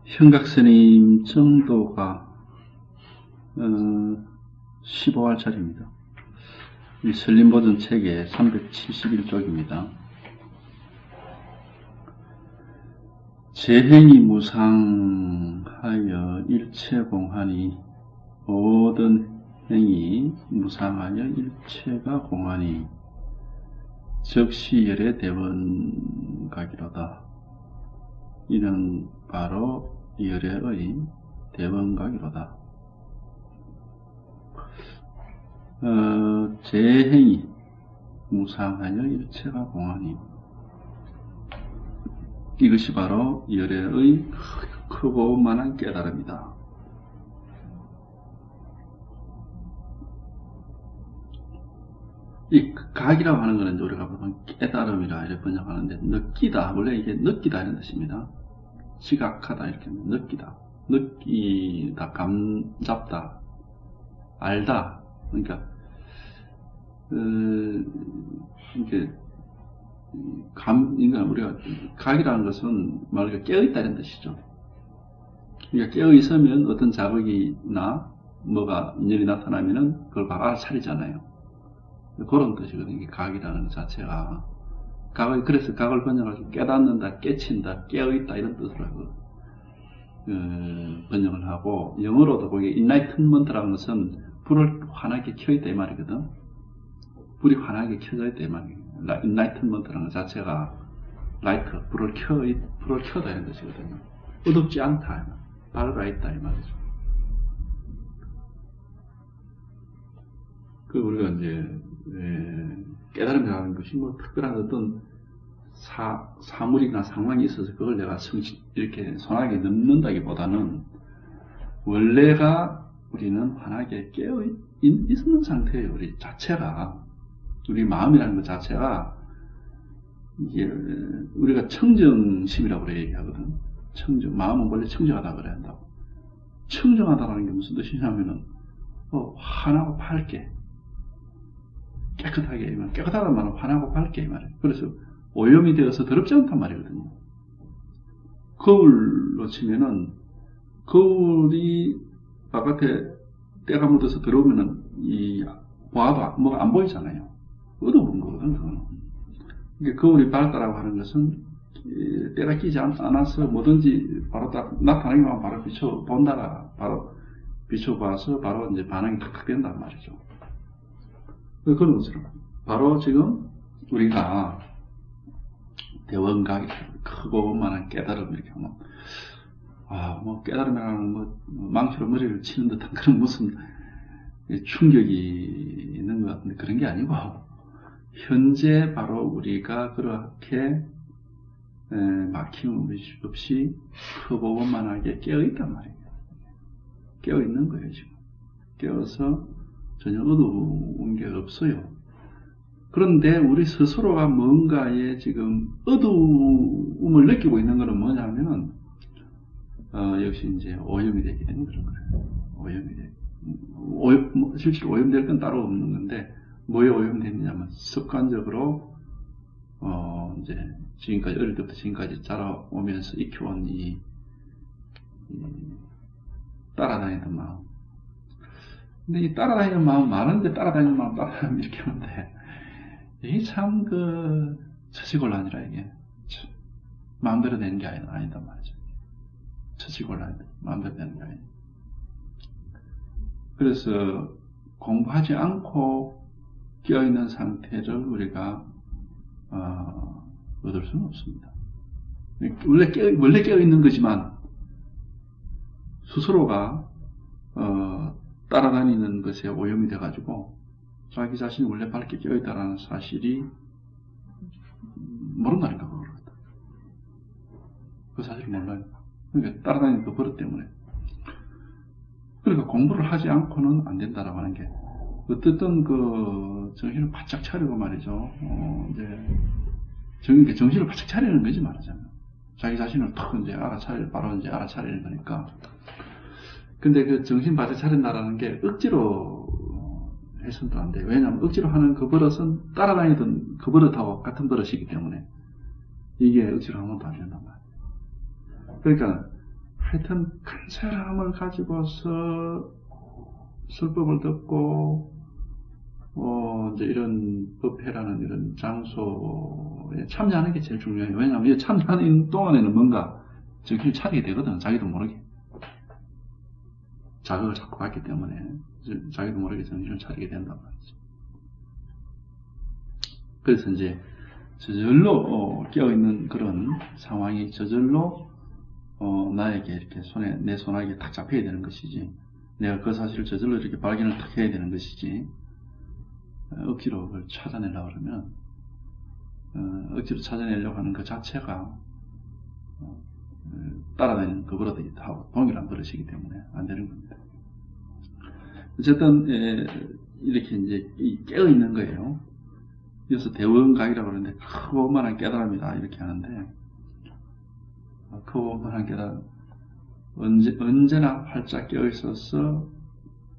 현각스님 정도가 15알짜리입니다. 이 설림버전 책의 371쪽입니다. 재행이 무상하여 일체공하니 모든 행이 무상하여 일체가 공하니 적시열의 대원각이로다. 이는 바로 열애의 대원각이로다. 재행이 무상하여 일체가 공하니 이것이 바로 열애의 크고 만한 깨달음이다. 이 각이라고 하는 것은 우리가 보통 깨달음이라 이렇게 번역하는데 느끼다, 원래 이게 느끼다 이런 뜻입니다. 지각하다 이렇게 느끼다, 감잡다, 알다. 그러니까 이게 그러니까 우리가 각이라는 것은 말 그대로 깨어있다 이런 뜻이죠. 그러니까 깨어있으면 어떤 자극이나 뭐가 인연이 나타나면은 그걸 바로 알아차리잖아요. 그런 뜻이거든요. 각이라는 것 자체가. 그래서 각을 번역해서 깨닫는다, 깨친다, 깨어있다 이런 뜻으로 하고 번역을 하고, 영어로도 거기 enlightenment라는 것은 불을 환하게 켜있다 이 말이거든. 불이 환하게 켜져 있다 이 말이에요. enlightenment라는 것 자체가 라이트, 불을 켜다 이런 뜻이거든요. 어둡지 않다, 밝아 있다 이 말이죠. 그 우리가 이제 깨달음이라는 것이 뭐 특별한 어떤 사물이나 상황이 있어서 그걸 내가 이렇게 손하게 넘는다기보다는 원래가 우리는 환하게 깨어 있는 상태예요. 우리 자체가, 우리 마음이라는 것 자체가 이게 우리가 청정심이라고 그래 얘기하거든. 마음은 원래 청정하다 그래야 한다고. 청정하다라는 게 무슨 뜻이냐면은 환하고 밝게, 깨끗하게, 깨끗하다는 말은 환하고 밝게 이 말이에요. 그래서 오염이 되어서 더럽지 않단 말이거든요. 거울로 치면은 거울이 바깥에 때가 묻어서 들어오면은 봐도 뭐가 안 보이잖아요. 어두운 거거든, 그거는. 그러니까 거울이 밝다라고 하는 것은 때가 끼지 않아서 뭐든지 바로 딱 나타나기만 바로 비춰본다라, 바로 비춰봐서 바로 이제 반응이 탁탁 된단 말이죠. 그런 것처럼 바로 지금 우리가 대원각이 크고 만한 깨달음 이렇게 하면 뭐 깨달음이라는 망치로 머리를 치는 듯한 그런 무슨 충격이 있는 것 같은데 그런 게 아니고 현재 바로 우리가 그렇게 막힘 없이 크고 만하게 깨어있단 말이에요. 깨어있는 거예요 지금. 깨어서 전혀 어두운 게 없어요. 그런데 우리 스스로가 뭔가에 지금 어두움을 느끼고 있는 것은 뭐냐면은 역시 이제 오염이 되게 되는 그런 거예요. 오염이 돼. 실제로 오염될 건 따로 없는 건데 뭐에 오염됐냐면 습관적으로 이제 지금까지 어릴 때부터 지금까지 자라오면서 익혀온 이 따라다니던 마음. 근데 이 따라다니는 마음, 많은데 따라다니는 마음, 따라다니면 이렇게 하면 돼. 이게 참, 처지곤란이라, 이게. 마음대로 되는 게 아니단 말이죠. 처지곤란이다. 마음대로 되는 게 아니다. 그래서 공부하지 않고 깨어있는 상태를 우리가, 얻을 수는 없습니다. 원래 깨어있는 거지만, 스스로가, 따라다니는 것에 오염이 돼가지고 자기 자신이 원래 밝게 깨어있다라는 사실이 모른다니까 그걸. 그 사실을 몰라요. 그러니까 따라다니는 그 버릇 때문에. 그러니까 공부를 하지 않고는 안 된다라고 하는 게 어쨌든 정신을 바짝 차리고 말이죠. 이제 정신을 바짝 차리는 거지 말하자면 자기 자신을 탁 이제 바로 이제 알아차리는 거니까. 근데 그 정신 바짝 차린다라는 게 억지로 해서는 또 안 돼요. 왜냐하면 억지로 하는 그 버릇은 따라다니던 그 버릇하고 같은 버릇이기 때문에 이게 억지로 하면 또 안 된단 말이에요. 그러니까 하여튼 큰 사람을 가지고서 설법을 듣고 이제 이런 법회라는 이런 장소에 참여하는 게 제일 중요해요. 왜냐하면 이 참여하는 동안에는 뭔가 정신을 차리게 되거든. 자기도 모르게. 자극을 자꾸 받기 때문에 자기도 모르게 정신을 차리게 된단 말이죠. 그래서 이제 저절로 깨어있는 그런 상황이 저절로 나에게 이렇게 내 손아귀에 탁 잡혀야 되는 것이지, 내가 그 사실을 저절로 이렇게 발견을 탁 해야 되는 것이지, 억지로 그걸 찾아내려고 그러면 억지로 찾아내려고 하는 그 자체가 따라다니는 그 버릇하고 동일한 버릇이기 때문에 안 되는 겁니다. 어쨌든 이렇게 이제 깨어있는 거예요. 그래서 대원각이라고 그러는데 크고만한 깨달음이다 이렇게 하는데, 크고만한 깨달음, 언제나 활짝 깨어있어서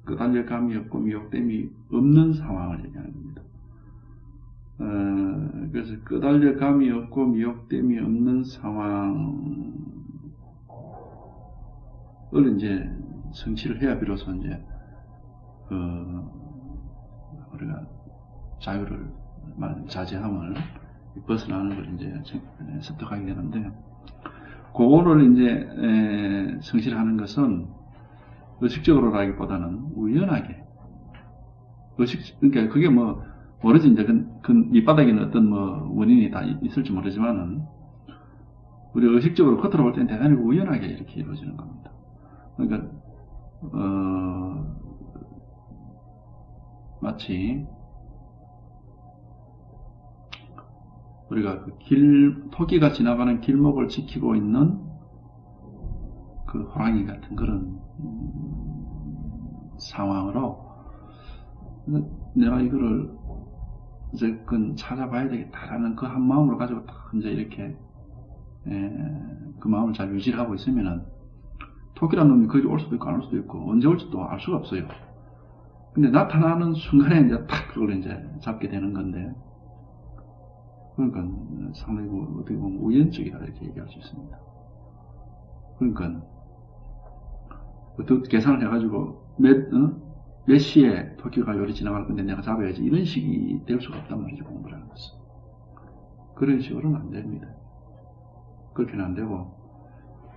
끄달려감이 없고 미혹됨이 없는 상황을 얘기하는 겁니다. 그래서 끄달려감이 없고 미혹됨이 없는 상황을 이제 성취를 해야 비로소 이제 우리가 자유를, 자제함을 벗어나는 걸 이제 습득하게 되는데, 그거를 이제 성실하는 것은 의식적으로라기보다는 우연하게, 그러니까 그게 모르지, 이제 그 밑바닥에는 어떤 원인이 다 있을지 모르지만은, 우리 의식적으로 겉으로 볼 때는 대단히 우연하게 이렇게 이루어지는 겁니다. 그러니까 마치 우리가 토끼가 지나가는 길목을 지키고 있는 그 호랑이 같은 그런 상황으로, 내가 이거를 어쨌든 찾아봐야 되겠다라는 그 한 마음을 가지고 딱 이제 이렇게 그 마음을 잘 유지를 하고 있으면은, 토끼라는 놈이 거기 올 수도 있고 안 올 수도 있고 언제 올지도 알 수가 없어요. 근데 나타나는 순간에 이제 탁 그걸 이제 잡게 되는 건데, 그러니까 상당히 어떻게 보면 우연적이다 이렇게 얘기할 수 있습니다. 그러니까 어떻게 계산을 해가지고 몇 시에 토끼가 요리 지나갈 건데 내가 잡아야지 이런 식이 될 수가 없단 말이죠. 공부를 하는 것은 그런 식으로는 안 됩니다. 그렇게는 안 되고,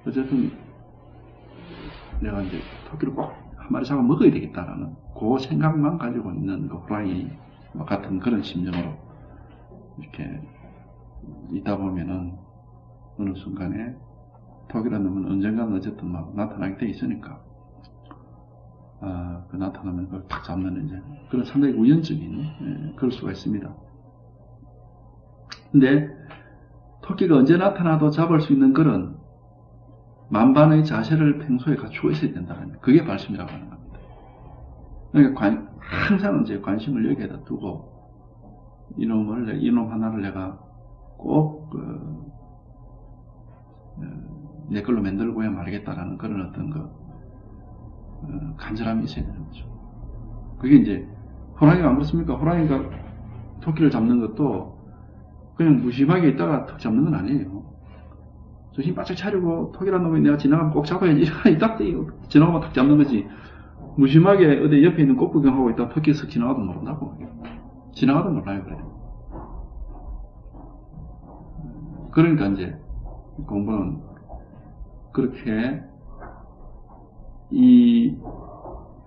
어쨌든 내가 이제 토끼를 꼭 한 마리 잡아 먹어야 되겠다라는 그 생각만 가지고 있는 그 호랑이 같은 그런 심정으로 이렇게 있다 보면은 어느 순간에 토끼라는 놈은 언젠가는 어쨌든 막 나타나게 돼 있으니까, 그 나타나면 그걸 탁 잡는 이제 그런 상당히 우연적인 그럴 수가 있습니다. 근데 토끼가 언제 나타나도 잡을 수 있는 그런 만반의 자세를 평소에 갖추고 있어야 된다는, 그게 발심이라고 하는 겁니다. 그러니까 항상 이제 관심을 여기에다 두고 이놈 하나를 내가 꼭 내 걸로 만들고야 말겠다라는 그런 어떤 간절함이 있어야 되는 거죠. 그게 이제 호랑이가 안 그렇습니까? 호랑이가 토끼를 잡는 것도 그냥 무심하게 있다가 턱 잡는 건 아니에요. 정신 바짝 차리고 토끼라는 놈이 내가 지나가면 꼭 잡아야지 딱 지나가면 탁 잡는 거지, 무심하게 어디 옆에 있는 꽃 구경하고 있다가 토끼 쓱 지나가도 모른다고. 지나가도 몰라요. 그래요. 그러니까 이제 공부는 그렇게 이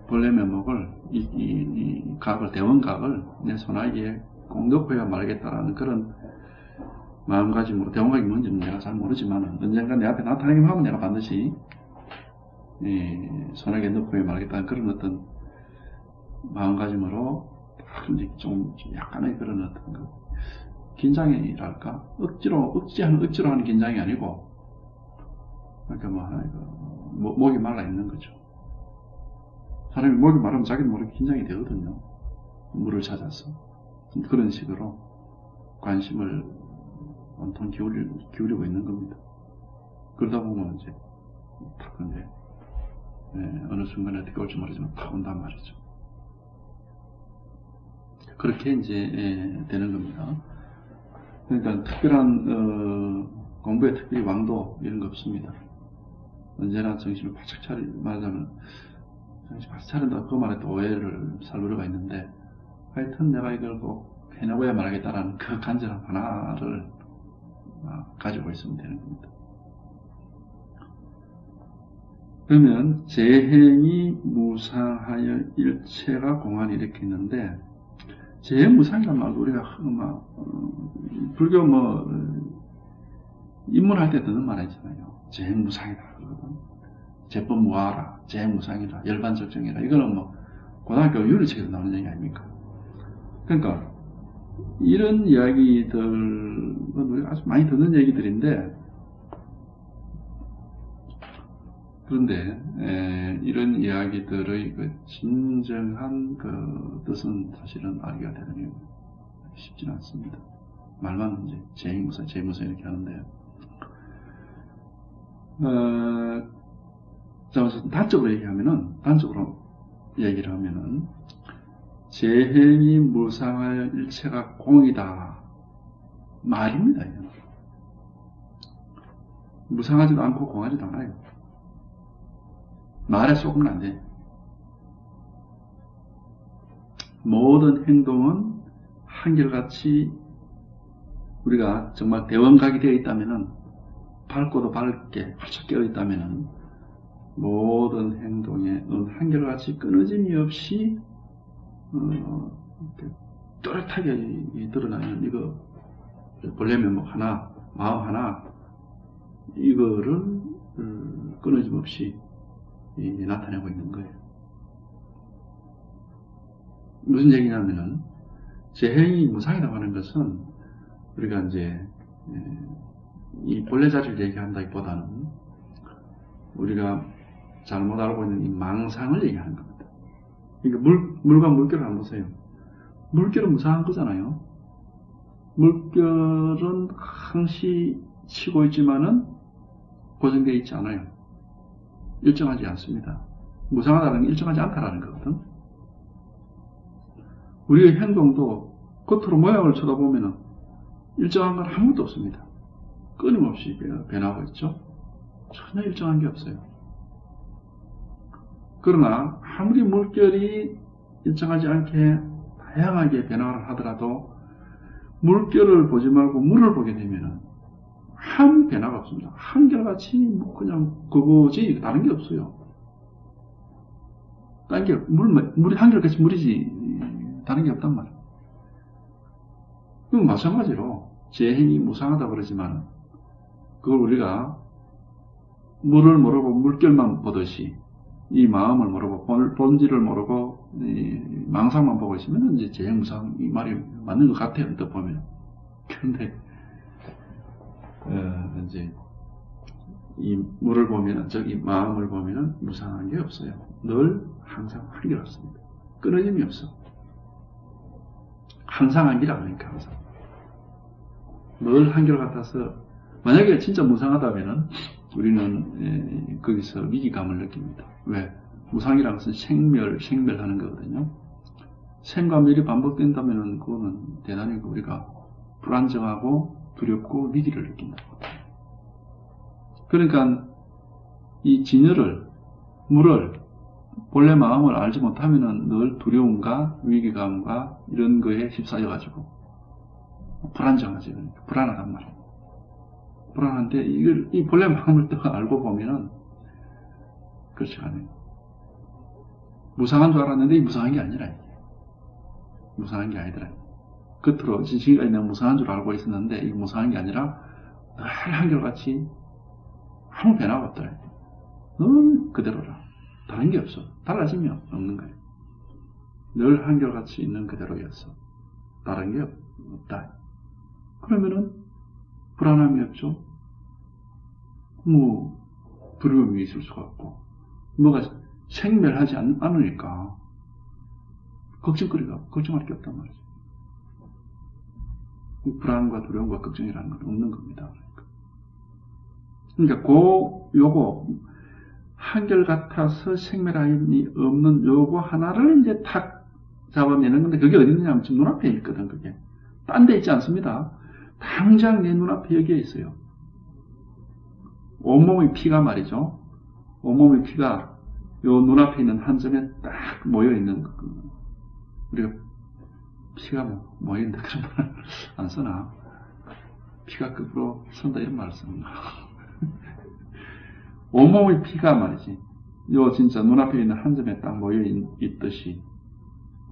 벌레 면목을, 이 각을, 대원각을 내 손아귀에 꼭 넣고야 말겠다라는 그런 마음가짐으로, 대원각이 뭔지는 내가 잘 모르지만 언젠가 내 앞에 나타나기만 하면 내가 반드시 손아귀에 넣고야 말겠다는 그런 어떤 마음가짐으로 이제 좀 약간의 그런 어떤 긴장이랄까, 억지로 하는 긴장이 아니고, 그러니까 목이 말라 있는 거죠. 사람이 목이 마르면 자기도 모르게 긴장이 되거든요. 물을 찾아서. 그런 식으로 관심을 온통 기울이고 있는 겁니다. 그러다 보면 이제 탁 근데 어느 순간에 어떻게 올지 모르지만 탁 온단 말이죠. 그렇게 이제 되는 겁니다. 그러니까 특별한 공부의 특별히 왕도 이런 거 없습니다. 언제나 정신을 바짝 말하자면 정신 바짝 차린다 그 말에 또 오해를 살 우려가 있는데, 하여튼 내가 이걸 꼭 해내고야 말하겠다라는 그 간절함 하나를 가지고 있으면 되는 겁니다. 그러면 재행이 무상하여 일체가 공안이 이렇게 있는데, 재행무상이란 말도 우리가 불교 입문할 때 듣는 말 있잖아요. 재행무상이다 그러거든. 제법무아라, 재행무상이라, 열반적정이라. 이거는 고등학교 유리책에서 나오는 얘기 아닙니까? 그러니까 이런 이야기들은 우리가 아주 많이 듣는 얘기들인데, 그런데 이런 이야기들의 그 진정한 그 뜻은 사실은 알기가 대단히 쉽지는 않습니다. 말만 이제 재행무상 이렇게 하는데, 단적으로 얘기를 하면은 재행이 무상할 일체가 공이다 말입니다. 이건. 무상하지도 않고 공하지도 않아요. 말에 쏘으면 안 돼. 모든 행동은 한결같이 우리가 정말 대원각이 되어 있다면은, 밝고도 밝게 활짝 깨어 있다면은, 모든 행동에 한결같이 끊어짐이 없이 또렷하게 드러나는 이거 본래 면목 하나, 마음 하나, 이거를 끊어짐 없이 나타내고 있는 거예요. 무슨 얘기냐면은, 재행이 무상이라고 하는 것은 우리가 이제 이 본래 자리를 얘기한다기보다는 우리가 잘못 알고 있는 이 망상을 얘기하는 겁니다. 그러니까 물과 물결을 한번 보세요. 물결은 무상한 거잖아요. 물결은 항시 치고 있지만은 고정되어 있지 않아요. 일정하지 않습니다. 무상하다는 게 일정하지 않다라는 거거든. 우리의 행동도 겉으로 모양을 쳐다보면은 일정한 건 아무것도 없습니다. 끊임없이 변하고 있죠. 전혀 일정한 게 없어요. 그러나 아무리 물결이 일정하지 않게 다양하게 변화를 하더라도 물결을 보지 말고 물을 보게 되면은 아무 변화가 없습니다. 한결같이 그냥 그거지 다른 게 없어요. 다른 게 물이 한결같이 물이지 다른 게 없단 말이에요. 그럼 마찬가지로 재행이 무상하다 그러지만 그걸 우리가 물을 모르고 물결만 보듯이 이 마음을 모르고 본질을 모르고 이 망상만 보고 있으면 이제 재행무상 이 말이 맞는 것 같아요. 또 보면. 그런데 이제 이 물을 보면 저기 마음을 보면은 무상한 게 없어요. 늘 항상 한결같습니다. 끊어짐이 없어. 항상 한결 아니까 항상. 늘 한결같아서 만약에 진짜 무상하다면은 우리는 거기서 위기감을 느낍니다. 왜? 무상이라는 것은 생멸하는 거거든요. 생과 멸이 반복된다면은 그거는 대단히 우리가 불안정하고 두렵고 위기를 느낀다. 그러니까 이 진열을, 물을, 본래 마음을 알지 못하면은 늘 두려움과 위기감과 이런 거에 휩싸여가지고 불안정하지. 불안하단 말이에요. 불안한데 이 본래 마음을 또 알고 보면은 그렇지가 않아요. 무상한 줄 알았는데 무상한 게 아니라 이게. 무상한 게 아니더라. 겉으로 지금까지 내가 무상한 줄 알고 있었는데 이게 무상한 게 아니라 늘 한결같이 아무 변화가 없더라. 늘 그대로라. 다른 게 없어. 달라짐이 없는 거예요. 늘 한결같이 있는 그대로였어. 다른 게 없다. 그러면은 불안함이 없죠. 두려움이 있을 수가 없고 뭐가 생멸하지 않으니까 걱정할 게 없단 말이죠. 불안과 두려움과 걱정이라는 건 없는 겁니다. 그러니까 요거 한결같아서 생멸함이 없는 요거 하나를 이제 탁 잡아내는 건데 그게 어디 있느냐면 지금 눈앞에 있거든. 그게 딴 데 있지 않습니다. 당장 내 눈앞에 여기에 있어요. 온몸의 피가 말이죠. 온몸의 피가 요 눈앞에 있는 한 점에 딱 모여있는 우리가 피가 모여있는데 그런 말을 안 쓰나? 피가 거꾸로 선다 이런 말을 쓰나? 온몸의 피가 말이지. 요 진짜 눈앞에 있는 한 점에 딱 모여있듯이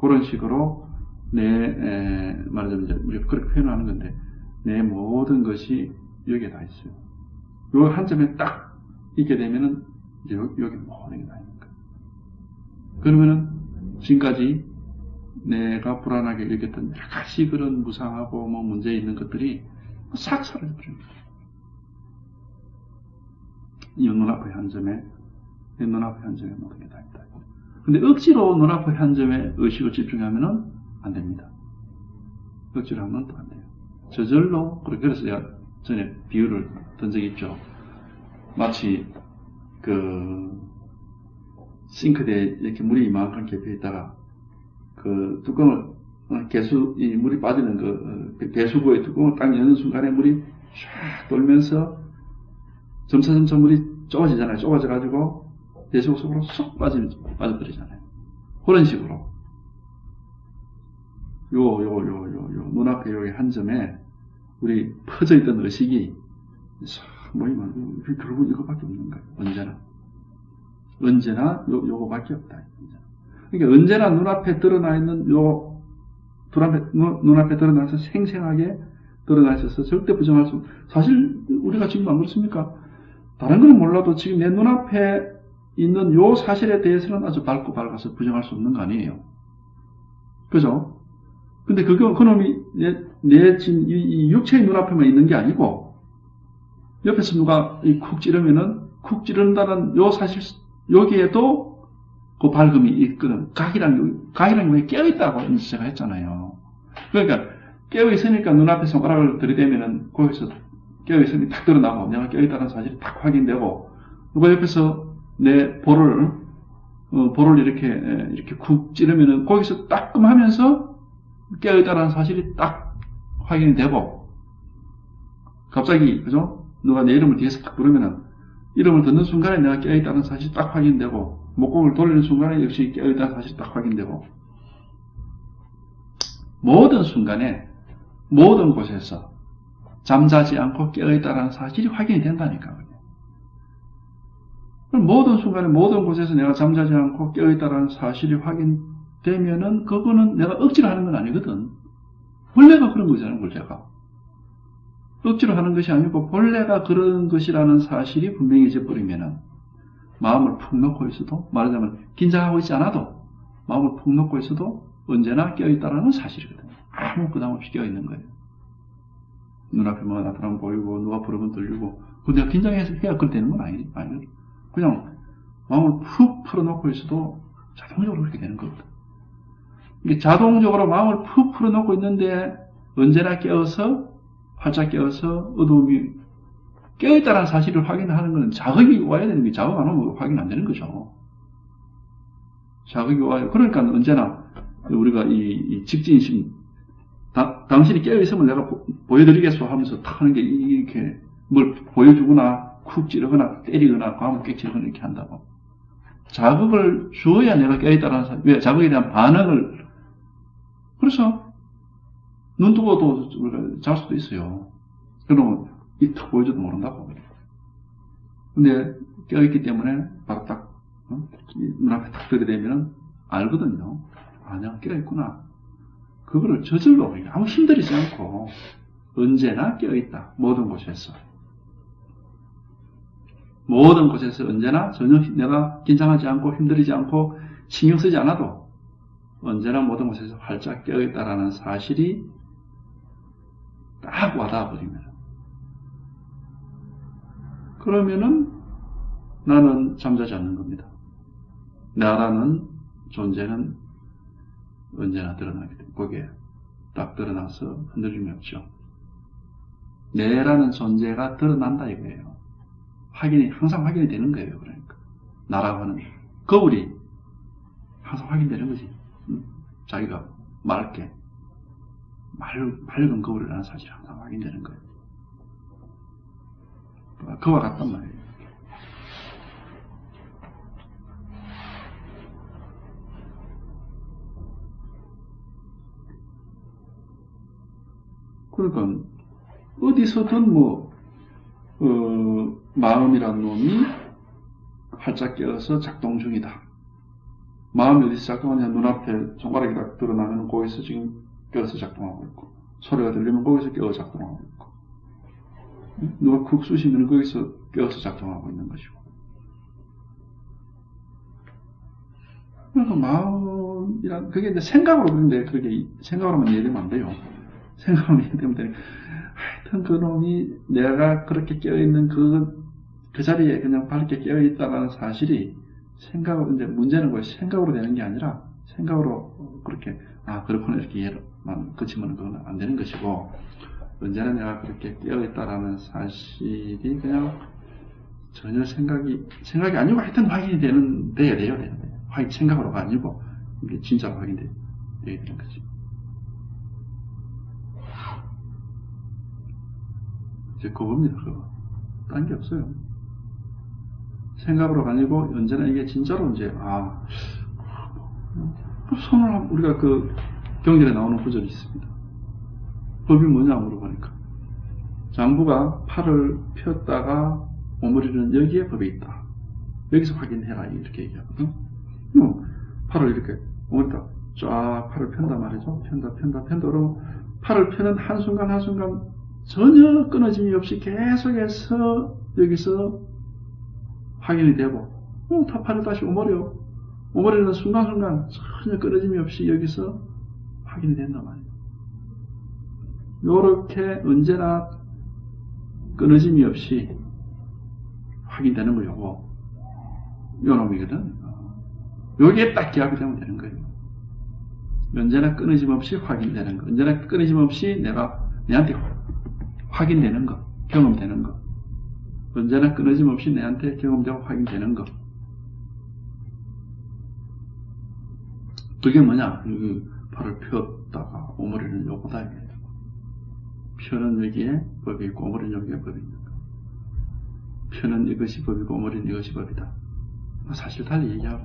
그런 식으로 말하자면 이제 우리가 그렇게 표현하는 건데 내 모든 것이 여기에 다 있어요. 요 한 점에 딱 있게 되면은 이제 여기 모든 게 다 있는 거예요. 그러면은 지금까지 내가 불안하게 여겼던 여러 가지 그런 무상하고 문제 있는 것들이 싹 사라져버립니다. 이 눈앞의 한 점에, 내 눈앞의 한 점에 모든 게 다 있다. 근데 억지로 눈앞의 한 점에 의식을 집중하면은 안 됩니다. 억지로 하면 또 안 돼요. 저절로, 그래서 제가 전에 비유를 든 적이 있죠. 마치 싱크대에 이렇게 물이 이만큼 겹혀 있다가 뚜껑을 이 물이 빠지는 배수구의 뚜껑을 딱 여는 순간에 물이 쫙 돌면서 점차 물이 좁아지잖아요. 좁아져가지고 배수구 속으로 쏙 빠져버리잖아요. 그런 식으로 요 눈앞에 여기 한 점에 우리 퍼져 있던 의식이 싹 모이면 결국 이거밖에 없는 거예요. 언제나 요거밖에 없다. 그러니까 언제나 눈앞에 드러나 있는 눈앞에 드러나서 생생하게 드러나 있어서 절대 부정할 수, 사실 우리가 지금 안 그렇습니까? 다른 건 몰라도 지금 내 눈앞에 있는 요 사실에 대해서는 아주 밝아서 부정할 수 없는 거 아니에요. 그죠? 근데 그놈이 내 지금 이 육체의 눈앞에만 있는 게 아니고, 옆에서 누가 쿡 찌른다는 요 사실, 여기에도 그 밝음이 있거든. 각이란 게 깨어있다고 제가 했잖아요. 그러니까, 깨어있으니까 눈앞에 손가락을 들이대면은, 거기서 깨어있으니 딱 드러나고, 내가 깨어있다는 사실이 딱 확인되고, 누가 옆에서 내 볼을 이렇게 쿡 찌르면은, 거기서 따끔하면서, 깨어있다는 사실이 딱 확인이 되고, 갑자기, 그죠? 누가 내 이름을 뒤에서 딱 부르면은, 이름을 듣는 순간에 내가 깨어있다는 사실이 딱 확인되고, 목공을 돌리는 순간에 역시 깨어있다는 사실이 딱 확인되고, 모든 순간에, 모든 곳에서 잠자지 않고 깨어있다는 사실이 확인이 된다니까. 그럼 모든 순간에, 모든 곳에서 내가 잠자지 않고 깨어있다는 사실이 확인되면은, 그거는 내가 억지로 하는 건 아니거든. 본래가 그런 거잖아요, 본래가. 억지로 하는 것이 아니고 본래가 그런 것이라는 사실이 분명해져 버리면은 마음을 푹 놓고 있어도, 말하자면 긴장하고 있지 않아도 마음을 푹 놓고 있어도 언제나 깨어있다라는 사실이거든요. 아무 부담 없이 깨어있는 거예요. 눈앞에 뭐가 나타나면 보이고 누가 부르면 들리고, 근데 내가 긴장해서 해야 그럴 때는 건 아니거든. 그냥 마음을 푹 풀어놓고 있어도 자동적으로 그렇게 되는 거거든. 이게 자동적으로 마음을 푹 풀어놓고 있는데 언제나 활짝 깨어서 어두움이 깨어있다는 사실을 확인하는 것은 자극이 와야 되는 게, 자극 안 오면 확인 안 되는 거죠. 자극이 와요. 그러니까 언제나 우리가 이 직진심, 당신이 깨어있으면 내가 보여드리겠소 하면서 탁 하는 게 이렇게 뭘 보여주거나 쿡 찌르거나 때리거나 과목 깨치르거나 이렇게 한다고. 자극을 주어야 내가 깨어있다는 사실, 왜? 자극에 대한 반응을, 그래서 눈 뜨고도 잘 수도 있어요. 그러면 탁 보여줘도 모른다고. 근데 깨어있기 때문에 바로 딱 눈앞에 탁 들이대면 알거든요. 아, 내가 깨어있구나. 그거를 저절로 아무 힘들이지 않고 언제나 깨어있다. 모든 곳에서 언제나 전혀 내가 긴장하지 않고 힘들이지 않고 신경 쓰지 않아도 언제나 모든 곳에서 활짝 깨어있다라는 사실이 딱 와닿아 버리면, 그러면은 나는 잠자지 않는 겁니다. 나라는 존재는 언제나 드러나게 됩니다. 거기에 딱 드러나서 흔들림이 없죠. 내라는 존재가 드러난다 이거예요. 항상 확인이 되는 거예요. 그러니까 나라고 하는 거울이 항상 확인되는 거지. 자기가 맑은 거울이라는 사실이 항상 확인되는 거예요. 그와 같단 말이에요. 그러니까 어디서든 마음이란 놈이 활짝 깨어서 작동 중이다. 마음이 어디서 작동하냐? 눈앞에 손가락이 딱 드러나면 거기서 지금 깨어서 작동하고 있고, 소리가 들리면 거기서 깨어 작동하고 있고, 누가 쿡 쑤시면 거기서 깨어서 작동하고 있는 것이고. 그러니까 마음이란, 그게 이제 생각으로 그런데 그렇게 생각으로만 이해되면 안 돼요. 생각으로 이해되면 되니까. 하여튼 그놈이 내가 그렇게 깨어있는 그 자리에 그냥 밝게 깨어있다는 사실이 생각으로, 이제 문제는 뭐 생각으로 되는 게 아니라 생각으로 그렇게, 그렇구나 이렇게 이해만 그치면 그건 안 되는 것이고, 언제나 내가 그렇게 깨어있다라는 사실이 그냥 전혀 생각이 아니고 하여튼 확인이 돼야 돼요. 생각으로가 아니고, 이게 진짜로 확인돼야 되는 거지. 이제 그겁니다, 그거. 딴 게 없어요. 생각으로가 아니고, 언제나 이게 진짜로 이제, 손을, 우리가 경전에 나오는 구절이 있습니다. 법이 뭐냐 물어보니까. 장부가 팔을 폈다가 오므리는 여기에 법이 있다. 여기서 확인해라. 이렇게 얘기하거든. 팔을 이렇게 오므리다 쫙 팔을 편다 말이죠. 편다. 그러면 팔을 펴는 한순간 전혀 끊어짐이 없이 계속해서 여기서 확인이 되고, 다 팔을 다시 오므리는 순간순간 전혀 끊어짐이 없이 여기서 확인이 된단 말이에요. 요렇게 언제나 끊어짐이 없이 확인되는 거 요거. 요 놈이거든. 여기에 딱 기합이 되면 되는 거예요. 언제나 끊어짐 없이 확인되는 거. 언제나 끊어짐 없이 내한테 확인되는 거. 경험되는 거. 언제나 끊어짐 없이 내한테 경험되고 확인되는 거. 그게 뭐냐? 여기 팔을 폈다가 오므리는 요거다. 펴는 여기에 법이 있고 오므리는 여기에 법이 있는 거. 펴는 이것이 법이고 오므리는 이것이 법이다. 사실 달리 얘기하고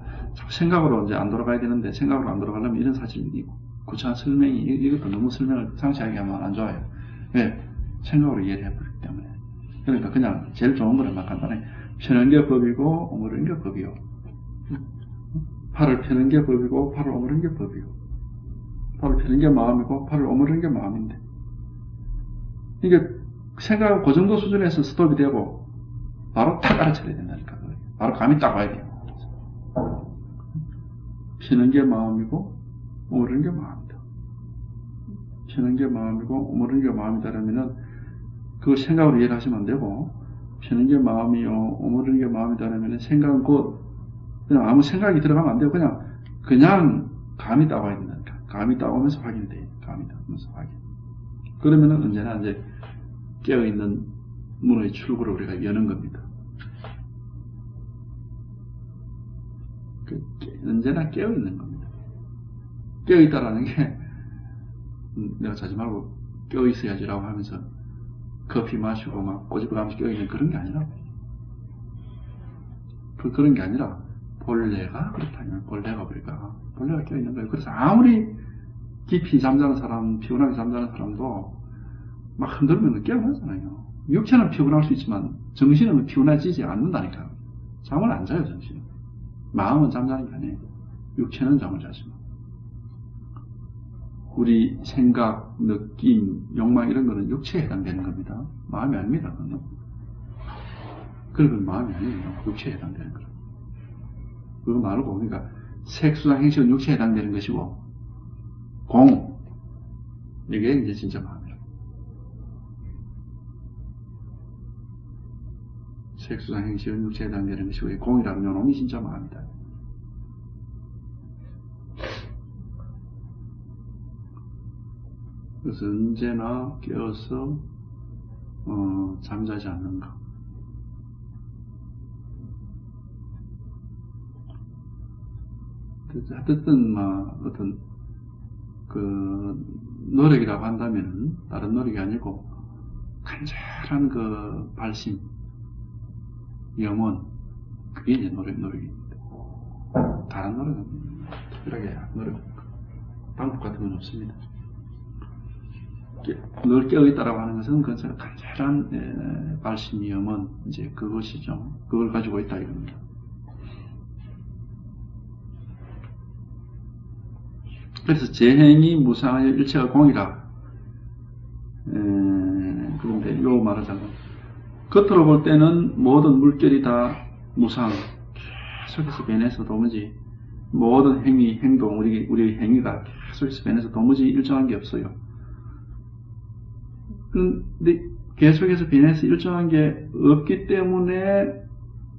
생각으로 이제 안 돌아가야 되는데 생각으로 안 돌아가려면 이런 사실이 구체한 설명이 이것도 너무 설명을 상세하게 하면 안 좋아요. 왜? 생각으로 이해를 해버리기 때문에. 그러니까 그냥 제일 좋은 거는 막 간단해. 펴는 게 법이고 오므리는 게 법이요. 팔을 펴는 게 법이고 팔을 오므리는 게 법이요. 팔을 펴는 게 마음이고 팔을 오므리는 게 마음인데. 이게 생각 그 정도 수준에서 스톱이 되고 바로 탁 알아차려야 된다니까. 바로 감이 딱 와야 돼요. 피는 게 마음이고 오므리는 게 마음이다. 피는 게 마음이고 오므리는 게 마음이다 그러면은 그걸 생각으로 이해를 하시면 안 되고, 피는 게 마음이요 오므리는 게 마음이다 그러면은 생각은 그냥 아무 생각이 들어가면 안 돼요. 그냥 감이 딱 와야 된다니까. 감이 딱 오면서 확인이 돼요. 감이 딱 오면서 확인. 그러면은 언제나 이제 깨어있는 문의 출구를 우리가 여는 겁니다. 언제나 깨어있는 겁니다. 깨어있다라는 게, 내가 자지 말고 깨어있어야지라고 하면서 커피 마시고 막 꼬집어가면서 깨어있는 그런 게 아니라고. 그런 게 아니라, 본래가 그렇다면, 본래가 깨어있는 거예요. 그래서 아무리 깊이 잠자는 사람, 피곤하게 잠자는 사람도 막 흔들면 깨어나잖아요. 육체는 피곤할 수 있지만, 정신은 피곤해지지 않는다니까. 잠을 안 자요, 정신은. 마음은 잠자는 게 아니에요. 육체는 잠을 자지만. 우리 생각, 느낌, 욕망 이런 거는 육체에 해당되는 겁니다. 마음이 아닙니다. 그건 마음이 아니에요. 육체에 해당되는 거죠. 그거 말고 그러니까 색수상 행식은 육체에 해당되는 것이고 이게 이제 진짜 마음이에요. 색수상 행식은 육체에 해당되는 것이고 공이라는 요놈이 진짜 마음이다. 그래서 언제나 깨어서 잠자지 않는 것. 어쨌든 어떤 노력이라고 한다면은 다른 노력이 아니고 간절한 그 발심, 염원, 그게 이제 노력입니다. 다른 노력은 특별하게 방법 같은 건 없습니다. 늘 깨어있다라고 하는 것은 그것은 간절한 발심이염은 이제 그것이죠. 그걸 가지고 있다 이겁니다. 그래서 재행이 무상하여 일체가 공이라. 그런데 요 말하자면 겉으로 볼 때는 모든 물결이 다 무상, 계속해서 변해서 도무지 모든 행위, 행동, 우리 행위가 계속해서 변해서 도무지 일정한 게 없어요. 근데 계속해서 변해서 일정한 게 없기 때문에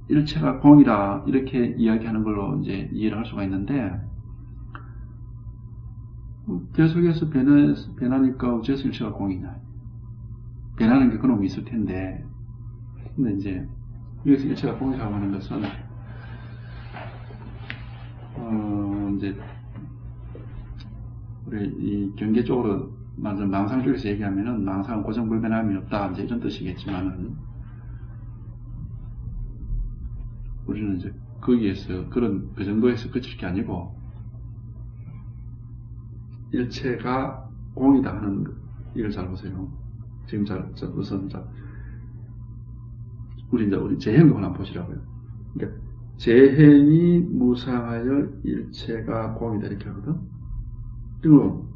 일체가 공이라 이렇게 이야기하는 걸로 이제 이해를 할 수가 있는데, 계속해서 변하니까 어째서 일체가 공이냐. 변하는 게 그놈이 있을 텐데, 근데 이제 여기서 일체가 공이라고 하는 것은 이제 우리 이 경계 쪽으로 맞아 망상 쪽에서 얘기하면은 망상은 고정불변함이 없다 이제 이런 뜻이겠지만은, 우리는 이제 거기에서 그 정도에서 그칠 게 아니고 일체가 공이다 하는 이걸 잘 보세요. 지금 우선 우리 재행도 하나 보시라고요. 그러니까 재행이 무상하여 일체가 공이다 이렇게 하거든. 그리고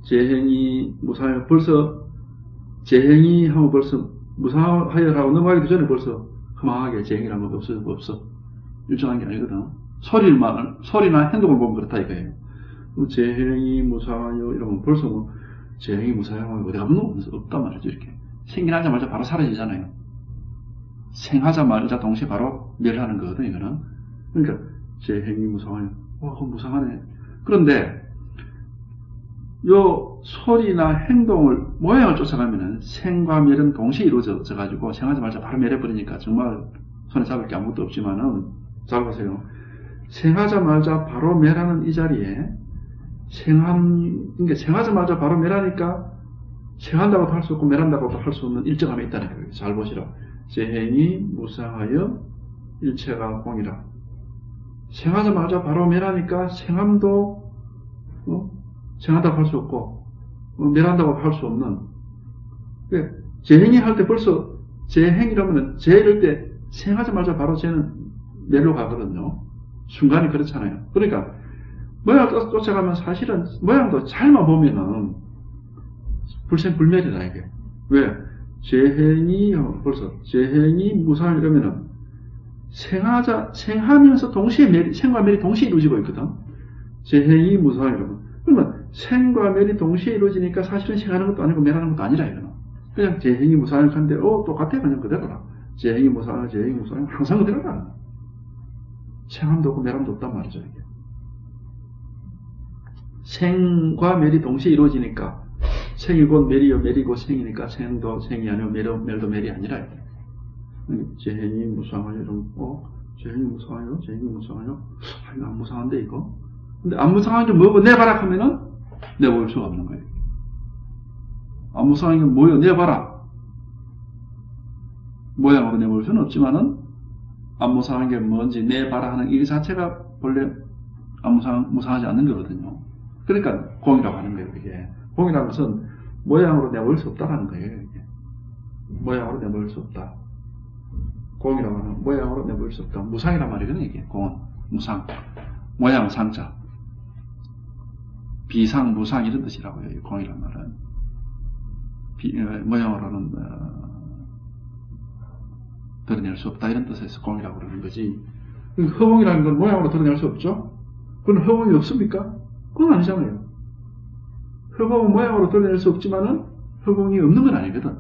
재행이 무상하여 벌써 재행이 하면 벌써 무상하여라고 넘어가기도 전에 벌써 허망하게 재행이라는 것도 없어. 일정한 게 아니거든. 소리나 행동을 보면 그렇다 이거예요. 재행이 무상하여 이러면 벌써 뭐 재행이 무상하여 어디가 없단 말이죠. 이렇게 생겨나자마자 바로 사라지잖아요. 생하자마자 동시에 바로 멸하는 거거든 이거는. 그러니까 재행이 무상하여 그건 무상하네. 그런데 요 소리나 행동을 모양을 쫓아가면은 생과 멸은 동시에 이루어져 가지고 생하자마자 바로 멸해버리니까 정말 손에 잡을 게 아무것도 없지만은, 잘 보세요. 생하자마자 바로 멸하는 이 자리에 그러니까 생하자마자 바로 멸하니까 생한다고도 할 수 없고 멸한다고도 할 수 없는 일정함이 있다는 거예요. 잘 보시라. 재행이 무상하여 일체가 공이라. 생하자마자 바로 멸하니까 생함도 생한다고 할 수 없고 멸한다고 할 수 없는. 그러니까 재행이 할 때 벌써 재행이라면 재일 때 생하자마자 바로 쟤는 멸로 가거든요. 순간이 그렇잖아요. 그러니까 모양을 쫓아가면 사실은 모양도 잘만 보면은 불생불멸이다 이게. 왜? 재행이 벌써 재행이 무상을 이러면은 생하면서 동시에 생과 멸이 동시에 이루어지고 있거든. 재행이 무상을 이러면 그러면 생과 멸이 동시에 이루어지니까 사실은 생하는 것도 아니고 멸하는 것도 아니라 이거는. 그냥 재행이 무상을 하는데 똑같아 그냥 그대로라. 재행이 무상을 항상 그대로라. 생함도 없고 멸함도 없단 말이죠 이게. 생과 멸이 동시에 이루어지니까 생이 곧 멸이요 멸이 곧 생이니까 생도 생이 아니고 멸도 멸이 아니라 재행이 무상하여 이런 재행이 무상하여 이거 안 무상한데 이거. 근데 안 무상한 게 뭐고 내봐라 하면은 내볼 수가 없는 거예요. 안 무상한 게 뭐요 내봐라. 모양으로 내볼 수는 없지만은 안 무상한 게 뭔지 내봐라 하는 이 자체가 원래 안 무상하지 않는 거거든요. 그러니까 공이라고 하는 거예요. 이게 공이라는 것은 모양으로 내볼 수 없다라는 거예요. 이게. 모양으로 내볼 수 없다. 공이라고 하는 모양으로 내볼 수 없다. 무상이란 말이거든요. 이게 공은 무상, 모양 상자, 비상, 무상 이런 뜻이라고요. 이 공이란 말은 모양으로는 드러낼 수 없다 이런 뜻에서 공이라고 그러는 거지. 허공이라는 건 모양으로 드러낼 수 없죠. 그건 허공이 없습니까? 그건 아니잖아요. 허공은 모양으로 드러낼 수 없지만은 허공이 없는 건 아니거든.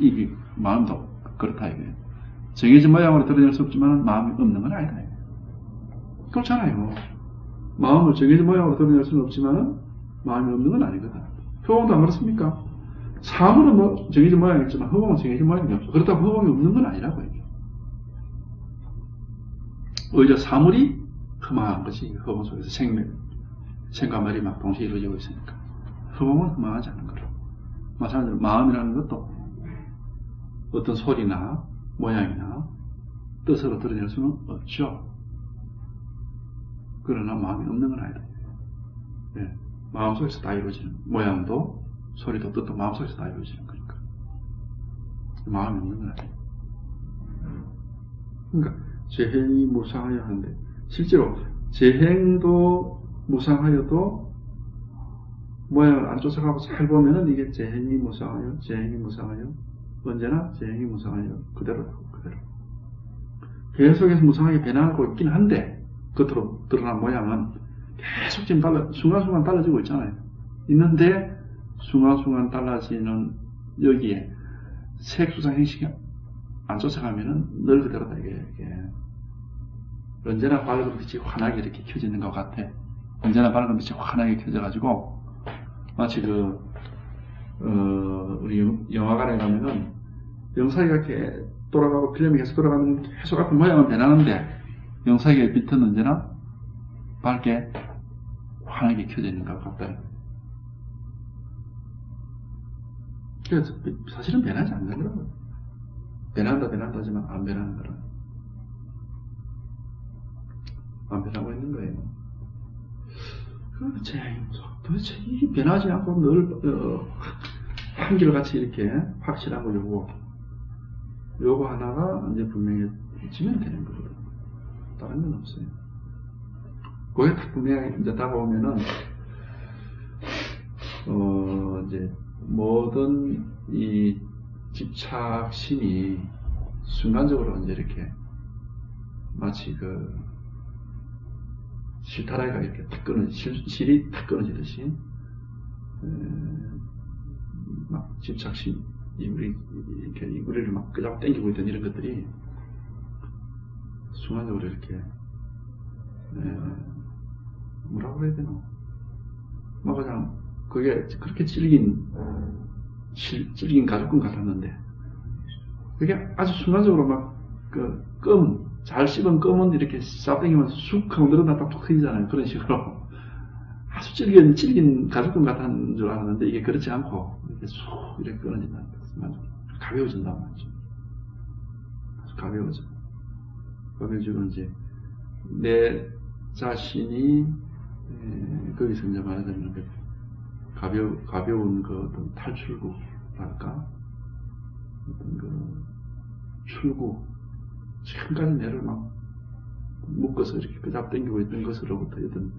이 마음도 그렇다 이거예요. 정해진 모양으로 드러낼 수 없지만 마음이 없는 건 아니다. 그렇잖아요. 마음을 정해진 모양으로 드러낼 수는 없지만 마음이 없는 건 아니거든. 허공도 안 그렇습니까? 사물은 정해진 모양이 있지만 허공은 정해진 모양이 없어. 그렇다고 허공이 없는 건 아니라고 이게. 오히려 사물이 허망한 것이 허공 속에서 생과 멸이 막 동시에 이루어지고 있으니까 허공은 허망하지 않은 거로. 마찬가지로 마음이라는 것도 어떤 소리나 모양이나 뜻으로 드러낼 수는 없죠. 그러나 마음이 없는 건 아니다. 네. 마음속에서 다 이루어지는 모양도 소리도 뜻도 마음속에서 다 이루어지는 거니까. 마음이 없는 건 아니에요. 그러니까 재행이 무상하여 하는데 실제로 재행도 무상하여도 모양을 안 쫓아가고 잘 보면은 이게 재행이 무상하여, 재행이 무상하여, 언제나 재행이 무상하여 그대로라고, 그대로. 계속해서 무상하게 변하고 있긴 한데 겉으로 드러난 모양은 계속 지금 순간순간 달라지고 있잖아요. 있는데 순간순간 달라지는 여기에 색수상 행식이 안 쫓아가면은 늘 그대로다 이게. 언제나 밝은 빛이 환하게 이렇게 켜지는 것 같아. 언제나 밝은 빛이 환하게 켜져가지고 마치 우리 영화관에 가면은 영상이 이렇게 돌아가고 필름이 계속 돌아가면 계속 앞에 모양은 변하는데 영상의 빛은 언제나 밝게 환하게 켜져 있는 것 같다. 그래서 사실은 변하지 않는 거라고. 변한다 하지만 안 변하는 거라. 안 변하고 있는 거예요. 도대체 이 변하지 않고 늘 한결같이 이렇게 확실한 거 요거 하나가 이제 분명해지면 되는 거거든. 다른 건 없어요. 그게 분명히 이제 다가오면은 이제 모든 이 집착심이 순간적으로 이제 이렇게 마치 실타래가 이렇게 탁 실이 탁 끊어지듯이 막 집착심 우리를 막 끄잡고 당기고 있던 이런 것들이 순간적으로 이렇게 뭐라고 해야 되나 뭐 그냥 그게 그렇게 찔긴 가죽끈 같았는데 그게 아주 순간적으로 막 잘 씹은 껌은 이렇게 싹당기면서 쑥 하고 늘어났다 툭 트이잖아요. 그런 식으로 아주 찔긴 가죽끈 같은 줄 알았는데 이게 그렇지 않고 이렇게 쑥 이렇게 끊어진다는 거죠. 가벼워진다는 말이죠. 아주 가벼워지고 이제 내 자신이 거기서 이제 말하자면 가벼운 어떤 탈출구랄까 어떤 출구 지금까지 내를 막 묶어서 이렇게 끄잡 당기고 있던 것으로부터 어떤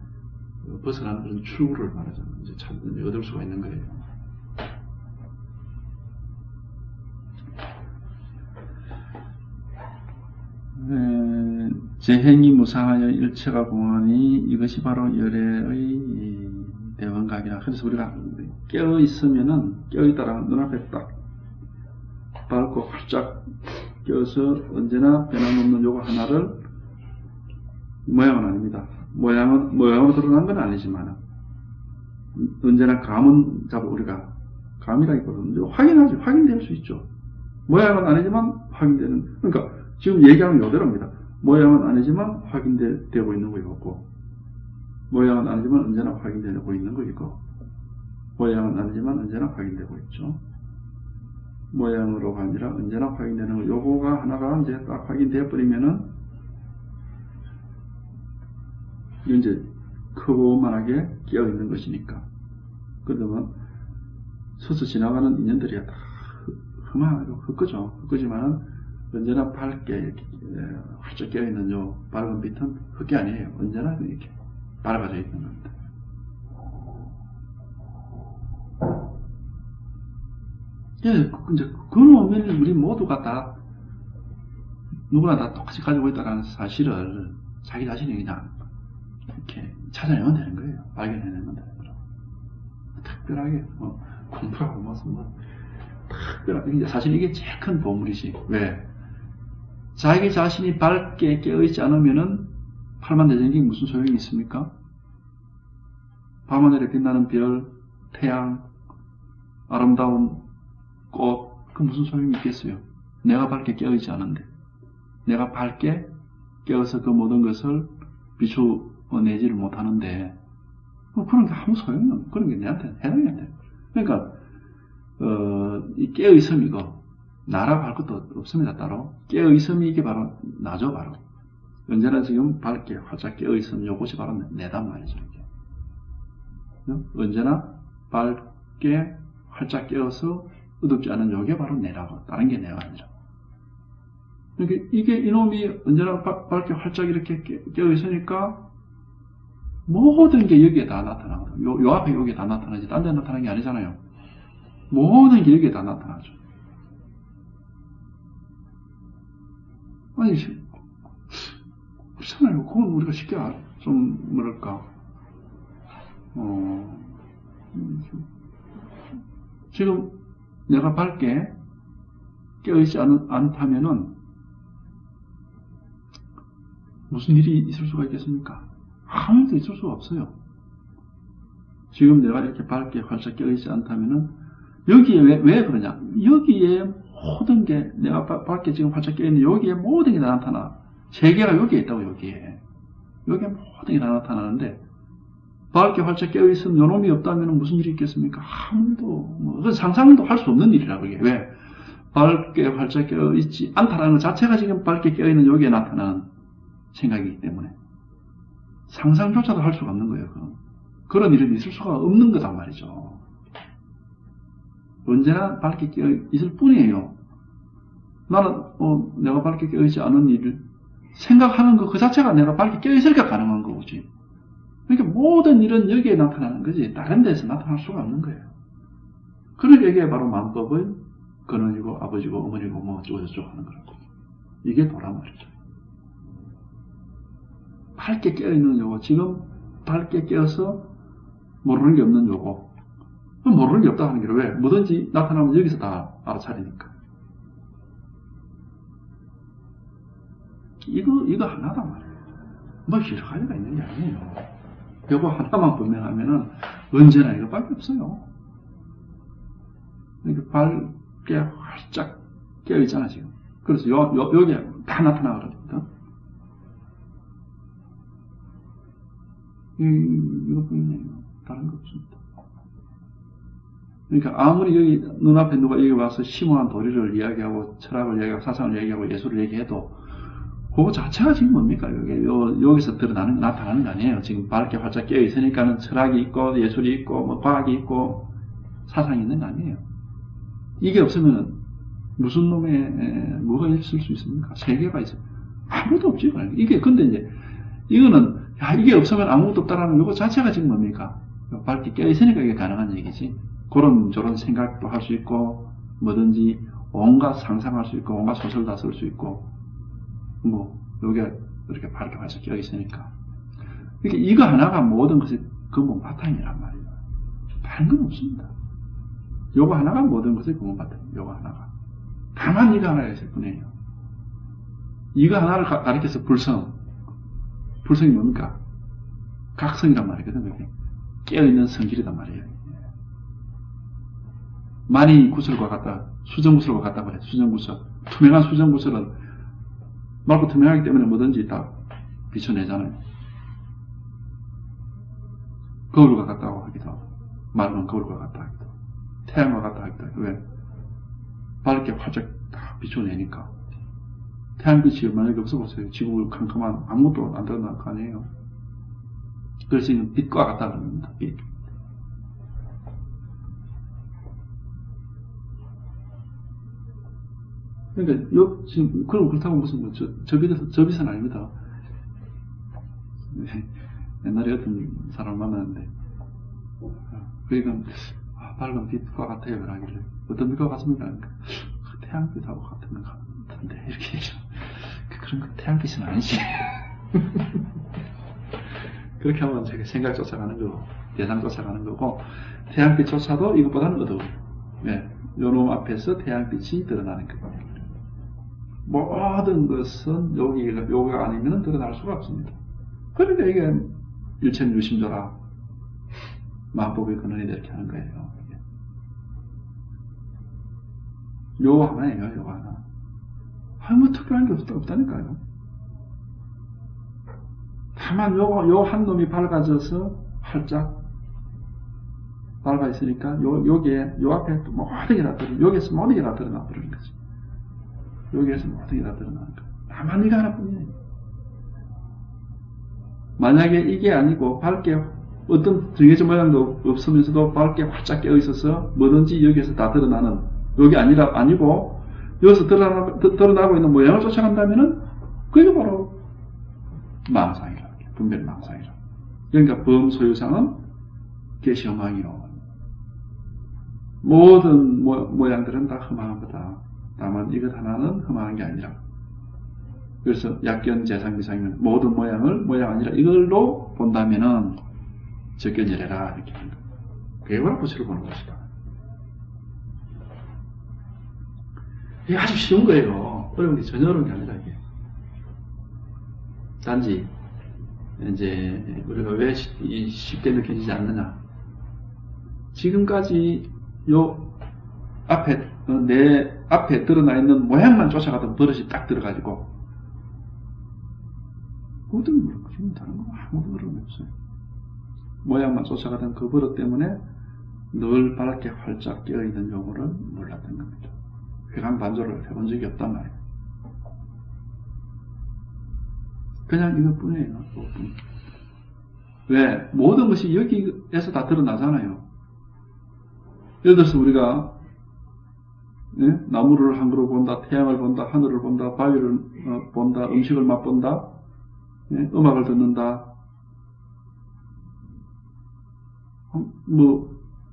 벗어나는 그런 출구를 말하자면 이제 얻을 수가 있는 거예요. 재행이 무상하여 일체가 공하니 이것이 바로 열애의 대원각이라. 그래서 우리가 깨어 있다가 눈앞에 딱 밝고 활짝 껴서 언제나 변함없는 요거 하나를 모양은 아닙니다. 모양으로 드러난 건 아니지만 언제나 감은 우리가 감이라기보다는 확인될 수 있죠. 모양은 아니지만 확인되는. 그러니까 지금 얘기하면 요대로입니다. 모양은 아니지만 확인되고 있는 거 있고, 모양은 아니지만 언제나 확인되고 있는 거 있고, 모양은 아니지만 언제나 확인되고 있죠. 모양으로가 아니라 언제나 확인되는 거, 요거가 하나가 이제 딱 확인되어 버리면은, 이제 크고만하게 끼어 있는 것이니까. 그러면 서서 지나가는 인연들이 다 흑거지만은 언제나 밝게 이렇게 활짝 끼어 있는 요 밝은 빛은 흑게 아니에요. 언제나 이렇게 밝아져 있는 겁니다. 예, 이제 그놈을 우리 모두가 다 누구나 다 똑같이 가지고 있다는 사실을 자기 자신이 그냥 이렇게 찾아내면 되는 거예요. 발견해내면 되는 거죠. 특별하게 공부하고 무슨 특별하게 이제 사실 이게 제일 큰 보물이지. 왜? 자기 자신이 밝게 깨어있지 않으면은 팔만대장경이 무슨 소용이 있습니까? 밤하늘에 빛나는 별, 태양, 아름다운 꽃, 그 무슨 소용이 있겠어요? 내가 밝게 깨어있지 않은데. 내가 밝게 깨어서 그 모든 것을 비추어내지를 못하는데, 그런 게 아무 소용이 없는, 그런 게 내한테는 해당이 안 돼요. 그러니까, 이 깨어있음 이거, 나라고 할 것도 없습니다, 따로. 깨어있음이 이게 바로 나죠, 바로. 언제나 지금 밝게 활짝 깨어있음 요것이 바로 내단 말이죠, 이게. 언제나 밝게 활짝 깨어서 어둡지 않은 요게 바로 내라고. 다른 게 내가 아니라. 그러니까 이게 이놈이 언제나 밝게 활짝 이렇게 깨어 있으니까 모든 게 여기에 다 나타나거든요. 요 앞에 여기에 다 나타나지. 딴 데 나타나는 게 아니잖아요. 모든 게 여기에 다 나타나죠. 아니, 그렇잖아요. 그건 우리가 쉽게 좀, 뭐랄까, 지금 내가 밝게 깨어있지 않다면은 무슨 일이 있을 수가 있겠습니까? 아무 일도 있을 수가 없어요. 지금 내가 이렇게 밝게 활짝 깨어있지 않다면은 여기에 왜 그러냐? 여기에 모든 게 내가 밝게 지금 활짝 깨어있는 여기에 모든 게 다 나타나. 세계가 여기에 있다고 여기에 모든 게 다 나타나는데 밝게 활짝 깨어있으면 요놈이 없다면 무슨 일이 있겠습니까? 아무도 상상도 할 수 없는 일이라 그게. 왜? 밝게 활짝 깨어있지 않다라는 것 자체가 지금 밝게 깨어있는 여기에 나타나는 생각이기 때문에 상상조차도 할 수가 없는 거예요. 그런 일은 있을 수가 없는 거단 말이죠. 언제나 밝게 깨어있을 뿐이에요. 나는 내가 밝게 깨어있지 않은 일을 생각하는 거 그 자체가 내가 밝게 깨어있으니까 가능한 거지. 그러니까 모든 일은 여기에 나타나는 거지 다른 데서 나타날 수가 없는 거예요. 그러니까 이게 바로 만법의 근원이고 아버지고 어머니고 뭐 어쩌고저쩌고 하는 거라고. 이게 도란 말이죠. 밝게 깨어있는 요거, 지금 밝게 깨어서 모르는 게 없는 요거. 모르는 게 없다 하는 게 왜? 뭐든지 나타나면 여기서 다 알아차리니까. 이거 하나단 말이에요. 뭐 여러 가지가 있는 게 아니에요. 요거 하나만 분명하면은 언제나 이거밖에 없어요. 이렇게 밝게 활짝 깨어있잖아, 지금. 그래서 여기에 다 나타나거든요. 이것뿐이네요. 다른 거 없습니다. 그러니까 아무리 여기 눈앞에 누가 여기 와서 심오한 도리를 이야기하고 철학을 이야기하고 사상을 이야기하고 예술을 얘기해도 그거 자체가 지금 뭡니까? 여기서 드러나는 나타나는 거 아니에요. 지금 밝게 활짝 깨어 있으니까는 철학이 있고 예술이 있고 뭐 과학이 있고 사상이 있는 거 아니에요. 이게 없으면은 무슨 놈의 뭐가 있을 수 있습니까? 세계가 있어요. 아무것도 없지. 이게 근데 이제 이거는 이게 없으면 아무것도 없다라는 이거 자체가 지금 뭡니까? 밝게 깨어있으니까 이게 가능한 얘기지. 그런 저런 생각도 할 수 있고 뭐든지 온갖 상상할 수 있고 온갖 소설 다 쓸 수 있고 뭐 여기가 이렇게 밝게 활짝 깨어있으니까 이거 하나가 모든 것의 근본 바탕이란 말이에요. 다른 건 없습니다. 요거 하나가 모든 것의 근본 바탕이에요. 요거 하나가 다만 이거 하나가 있을 뿐이에요. 이거 하나를 가리켜서 불성이 뭡니까? 각성이란 말이거든. 그게 깨어있는 성질이란 말이에요. 많이 구슬과 같다, 수정구슬과 같다 그래. 수정구슬, 투명한 수정구슬은 맑고 투명하기 때문에 뭐든지 다 비춰내잖아요. 거울과 같다고 하기도 하고, 맑은 거울과 같다 하기도 하고, 태양과 같다 하기도 하고. 왜? 밝게 활짝 다 비춰내니까. 태양빛이 만약에 없어보세요. 지구 캄캄한 아무것도 안 드러날 거 아니에요. 그래서 이는 빛과 같다 그럽니다. 빛. 그러니까 지금 그렇다고 무슨 뭐 저비선 아닙니다. 옛날에 어떤 사람을 만났는데 그러니까 밝은 빛과 같아요. 그러길래 어떤 빛과 같습니까? 태양빛하고 같은 것 같은데 이렇게 얘기죠. 그런 거 태양빛은 아니지. 그렇게 하면 제가 생각 쫓아가는 거고 대상 쫓아가는 거고 태양빛조차도 이것보다는 어두워. 네, 요놈 앞에서 태양빛이 드러나는 거예요. 모든 것은 여기가 아니면 드러날 수가 없습니다. 그러니까 이게 일체유심조라 만법의 근원이 이렇게 하는 거예요. 요 하나예요. 요 하나. 뭐 특별한 게 없다니까요. 다만 요 한 놈이 밝아져서 활짝 밝아 있으니까 여기에 요 앞에 모든 게 다 여기에서 모든 게 다 드러나 버리는 거지. 여기에서 모든 게 다 드러나는 거야. 다만 이거 하나뿐이에요. 만약에 이게 아니고 밝게 어떤 정해진 모양도 없으면서도 밝게 활짝 깨어 있어서 뭐든지 여기에서 다 드러나는, 여기 아니고 여기서 드러나고 있는 모양을 쫓아간다면은 그게 바로 망상이라, 분별 망상이라. 그러니까 범소유상은 계시허망이요. 모든 모양들은 다 허망한 거다. 다만 이것 하나는 허망한 게 아니라. 그래서 약견, 재상, 미상이면 모든 모양을 모양 아니라 이걸로 본다면은 적견열해라 이렇게 합니다. 그게 바로 부처를 보는 것이다. 이게 아주 쉬운 거예요. 어려운 게 전혀 어려운 게 아니라 이게. 단지 이제 우리가 왜 쉽게 느껴지지 않느냐. 지금까지 요 앞에 내 앞에 드러나 있는 모양만 쫓아가던 버릇이 딱 들어가지고 모든 걸 다른 거 아무도 어려움이 없어요. 모양만 쫓아가던 그 버릇 때문에 늘 밝게 활짝 깨어있는 용어를 몰랐던 겁니다. 회광반조를 해본 적이 없단 말이에요. 그냥 이것뿐이에요. 왜? 모든 것이 여기에서 다 드러나잖아요. 예를 들어서 우리가 나무를 한 그루 본다, 태양을 본다, 하늘을 본다, 바위를 본다, 음식을 맛본다, 음악을 듣는다,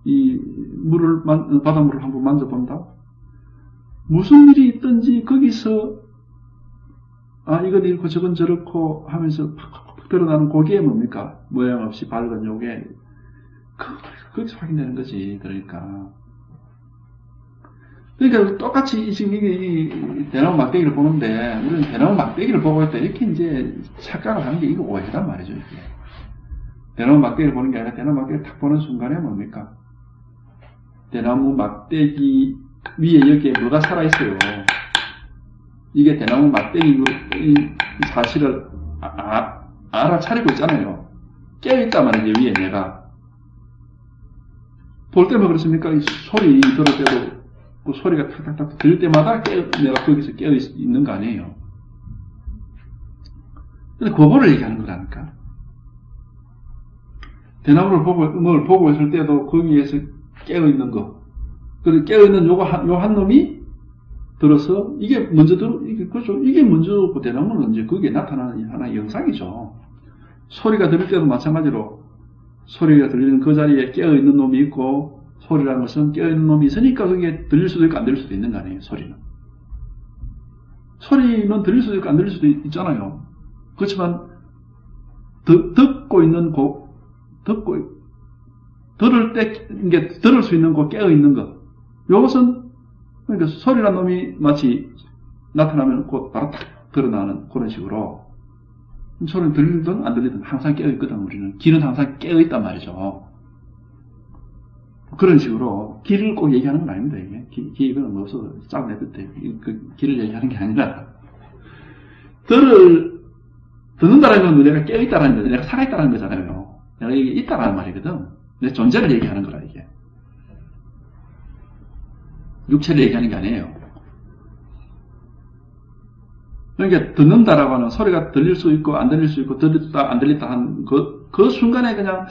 이 바닷물을 한번 만져본다. 무슨 일이 있든지 거기서 이건 이렇고 저건 저렇고 하면서 팍팍팍 드러나는 고기에 뭡니까? 모양 없이 밝은 요게 거기서 확인되는 거지. 그러니까 똑같이 지금 이 대나무 막대기를 보는데 우리는 대나무 막대기를 보고 있다 이렇게 이제 착각을 하는 게 이거 오해란 말이죠. 이게. 대나무 막대기를 보는 게 아니라 대나무 막대기를 탁 보는 순간에 뭡니까? 대나무 막대기 위에 여기에 뭐가 살아있어요. 이게 대나무 막대기 이 사실을 알아차리고 있잖아요. 깨어있단 말이에요. 위에 내가. 볼 때만 그렇습니까? 이 소리 들을 때도 그 소리가 탁탁탁 들릴 때마다 내가 거기서 깨어있는 거 아니에요. 근데 그거를 얘기하는 거라니까. 대나무를 보고 있을 때도 거기에서 깨어있는 거. 그리고 깨어있는 요 한 놈이 들어서 이게 먼저 그렇죠. 이게 먼저 그 대나무는 이제 거기에 나타나는 하나의 영상이죠. 소리가 들릴 때도 마찬가지로 소리가 들리는 그 자리에 깨어있는 놈이 있고 소리라는 것은 깨어있는 놈이 있으니까 그게 들릴 수도 있고 안 들릴 수도 있는 거 아니에요. 소리는 들릴 수도 있고 안 들릴 수도 있잖아요. 그렇지만 듣고 있는 들을 수 있는 거 깨어있는 것 이것은 그러니까 소리란 놈이 마치 나타나면 곧 바로 탁 드러나는 그런 식으로 소리는 들리든 안 들리든 항상 깨어있거든. 우리는 길은 항상 깨어있단 말이죠. 그런 식으로 길을 꼭 얘기하는 건 아닙니다. 이게 길은 없어서 쫙 내듯해. 그 길을 얘기하는 게 아니라 듣는다는 건 내가 깨어있다라는 거죠. 내가 살아있다는 거잖아요. 내가 이게 있다라는 말이거든. 내 존재를 얘기하는 거라 이게. 육체를 얘기하는 게 아니에요. 그러니까 듣는다라고 하는 소리가 들릴 수 있고 안 들릴 수 있고 들렸다 안 들렸다 한 그 순간에 그냥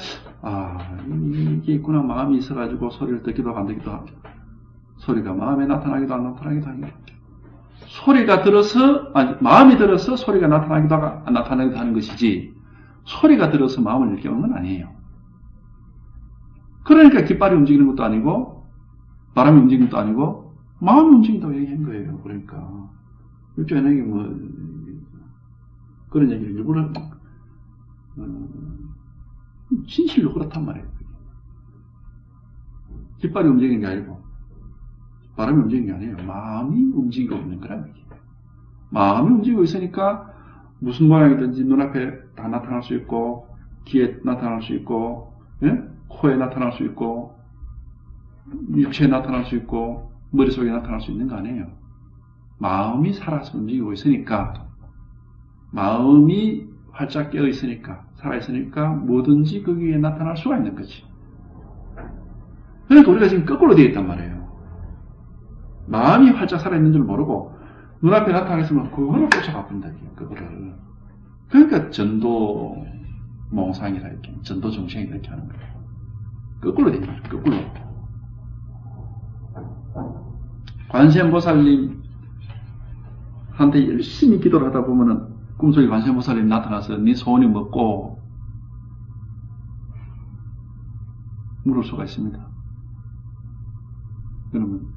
이게 있구나 마음이 있어가지고 소리를 듣기도 하고 안 듣기도 하고 소리가 마음에 나타나기도 안 나타나기도 하고 소리가 들어서 마음이 들어서 소리가 나타나기도 하고 안 나타나기도 하는 것이지 소리가 들어서 마음을 일깨우는 건 아니에요. 그러니까 깃발이 움직이는 것도 아니고 바람이 움직이는 것도 아니고 마음이 움직인다고 얘기한 거예요. 그러니까 일종의 그런 얘기를 일부러 진실로 그렇단 말이에요. 깃발이 움직이는 게 아니고 바람이 움직이는 게 아니에요. 마음이 움직이고 있는 거란 얘기예요. 마음이 움직이고 있으니까 무슨 모양이든지 눈앞에 다 나타날 수 있고 귀에 나타날 수 있고 코에 나타날 수 있고 육체에 나타날 수 있고 머릿속에 나타날 수 있는 거 아니에요. 마음이 살아서 움직이고 있으니까 마음이 활짝 깨어 있으니까 살아있으니까 뭐든지 거기에 나타날 수가 있는 거지. 그러니까 우리가 지금 거꾸로 되어 있단 말이에요. 마음이 활짝 살아있는 줄 모르고 눈앞에 나타나있으면 그거를 쫓아가 본다. 그거를. 그러니까 전도 몽상이라 이렇게 전도정생이 이렇게 하는 거예요. 거꾸로 된 거예요. 거꾸로. 관세음보살님 한테 열심히 기도를 하다 보면은 꿈속에 관세음보살님 나타나서 네 소원이 뭐고 물을 수가 있습니다. 그러면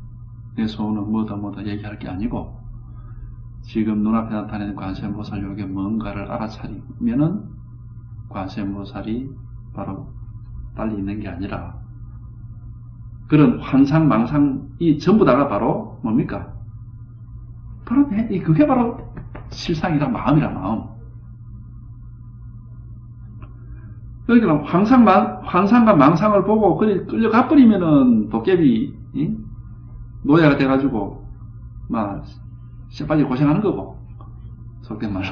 내 소원은 뭐다 얘기할 게 아니고 지금 눈앞에 나타나는 관세음보살 요게 뭔가를 알아차리면은 관세음보살이 바로 빨리 있는 게 아니라 그런 환상, 망상이 전부 다가 바로 뭡니까? 바로 그게 바로 실상이라 마음이라 마음. 그러니까 환상과 망상을 보고 끌려가 버리면은 도깨비 노예가 돼가지고 막 씨발이 고생하는 거고 속된 말로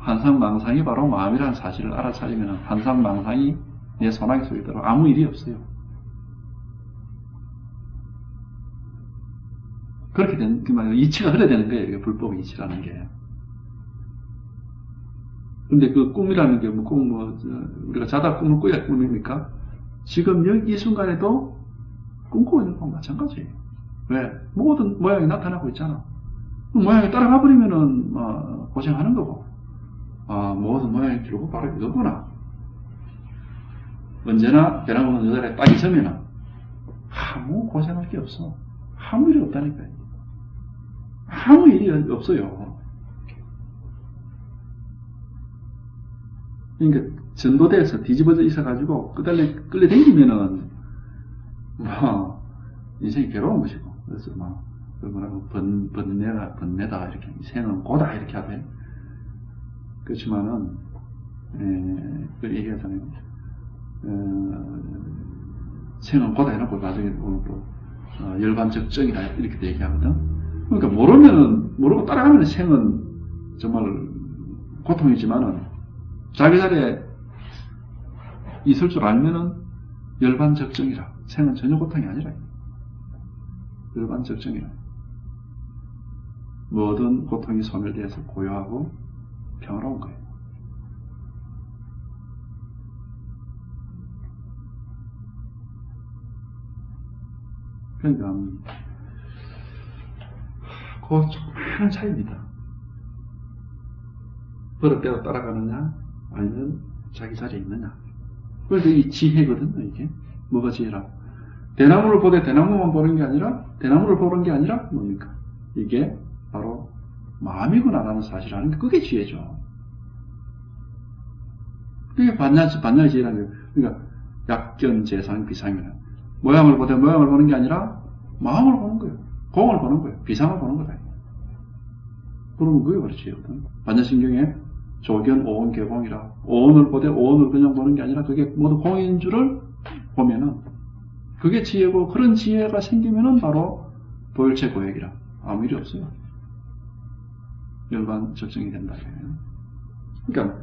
환상 망상이 바로 마음이라는 사실을 알아차리면 환상 망상이 내 손아귀 속에 들어 아무 일이 없어요. 그렇게 된, 이치가 그래 되는 거예요. 이게 불법의 이치라는 게. 근데 그 꿈이라는 게 우리가 자다 꿈을 꿔야 꿈입니까? 지금 여기 이 순간에도 꿈꾸고 있는 거랑 마찬가지예요. 왜? 모든 모양이 나타나고 있잖아. 모양이 따라가 버리면은 고생하는 거고. 모든 모양이 결국 바로 이거구나. 언제나 배낭 여자에 딱이 서면은 아무 고생할 게 없어. 아무 일이 없다니까요. 아무 일이 없어요. 그러니까 전도대에서 뒤집어져 있어가지고 끌려다니면은 인생이 괴로운 것이고 그래서 뭐라고 번뇌다 이렇게 생은 고다 이렇게 하대. 그렇지만은 그 얘기하잖아요. 생은 고다 해놓고 나중에 보면 또 열반적정이다 이렇게 얘기하거든. 그러니까 모르고 따라가면 생은 정말 고통이지만은 자기 자리에 있을 줄 알면은 열반적정이라. 생은 전혀 고통이 아니라. 열반적정이라. 모든 고통이 소멸되어서 고요하고 평화로운 거예요. 그러니까 그거 조그마한 차이입니다. 버릇대로 따라가느냐 아니면 자기 자리에 있느냐. 그래서 이 지혜거든요. 이게 뭐가 지혜라. 대나무를 보되 대나무만 보는 게 아니라 뭡니까? 이게 바로 마음이구나라는 사실을 게 그게 지혜죠. 그게 반야의 지혜라는 거예요. 그러니까 약견, 재상, 비상이라. 모양을 보되 모양을 보는 게 아니라 마음을 보는 거예요. 공을 보는 거예요. 비상을 보는 거다. 그러면 그게 바로 지혜거든. 반야신경에 조견, 오온, 개공이라. 오온을 보되 오온을 그냥 보는 게 아니라 그게 모두 공인 줄을 보면은 그게 지혜고 그런 지혜가 생기면은 바로 도일체 고액이라. 아무 일이 없어요. 열반 적정이 된다. 그러니까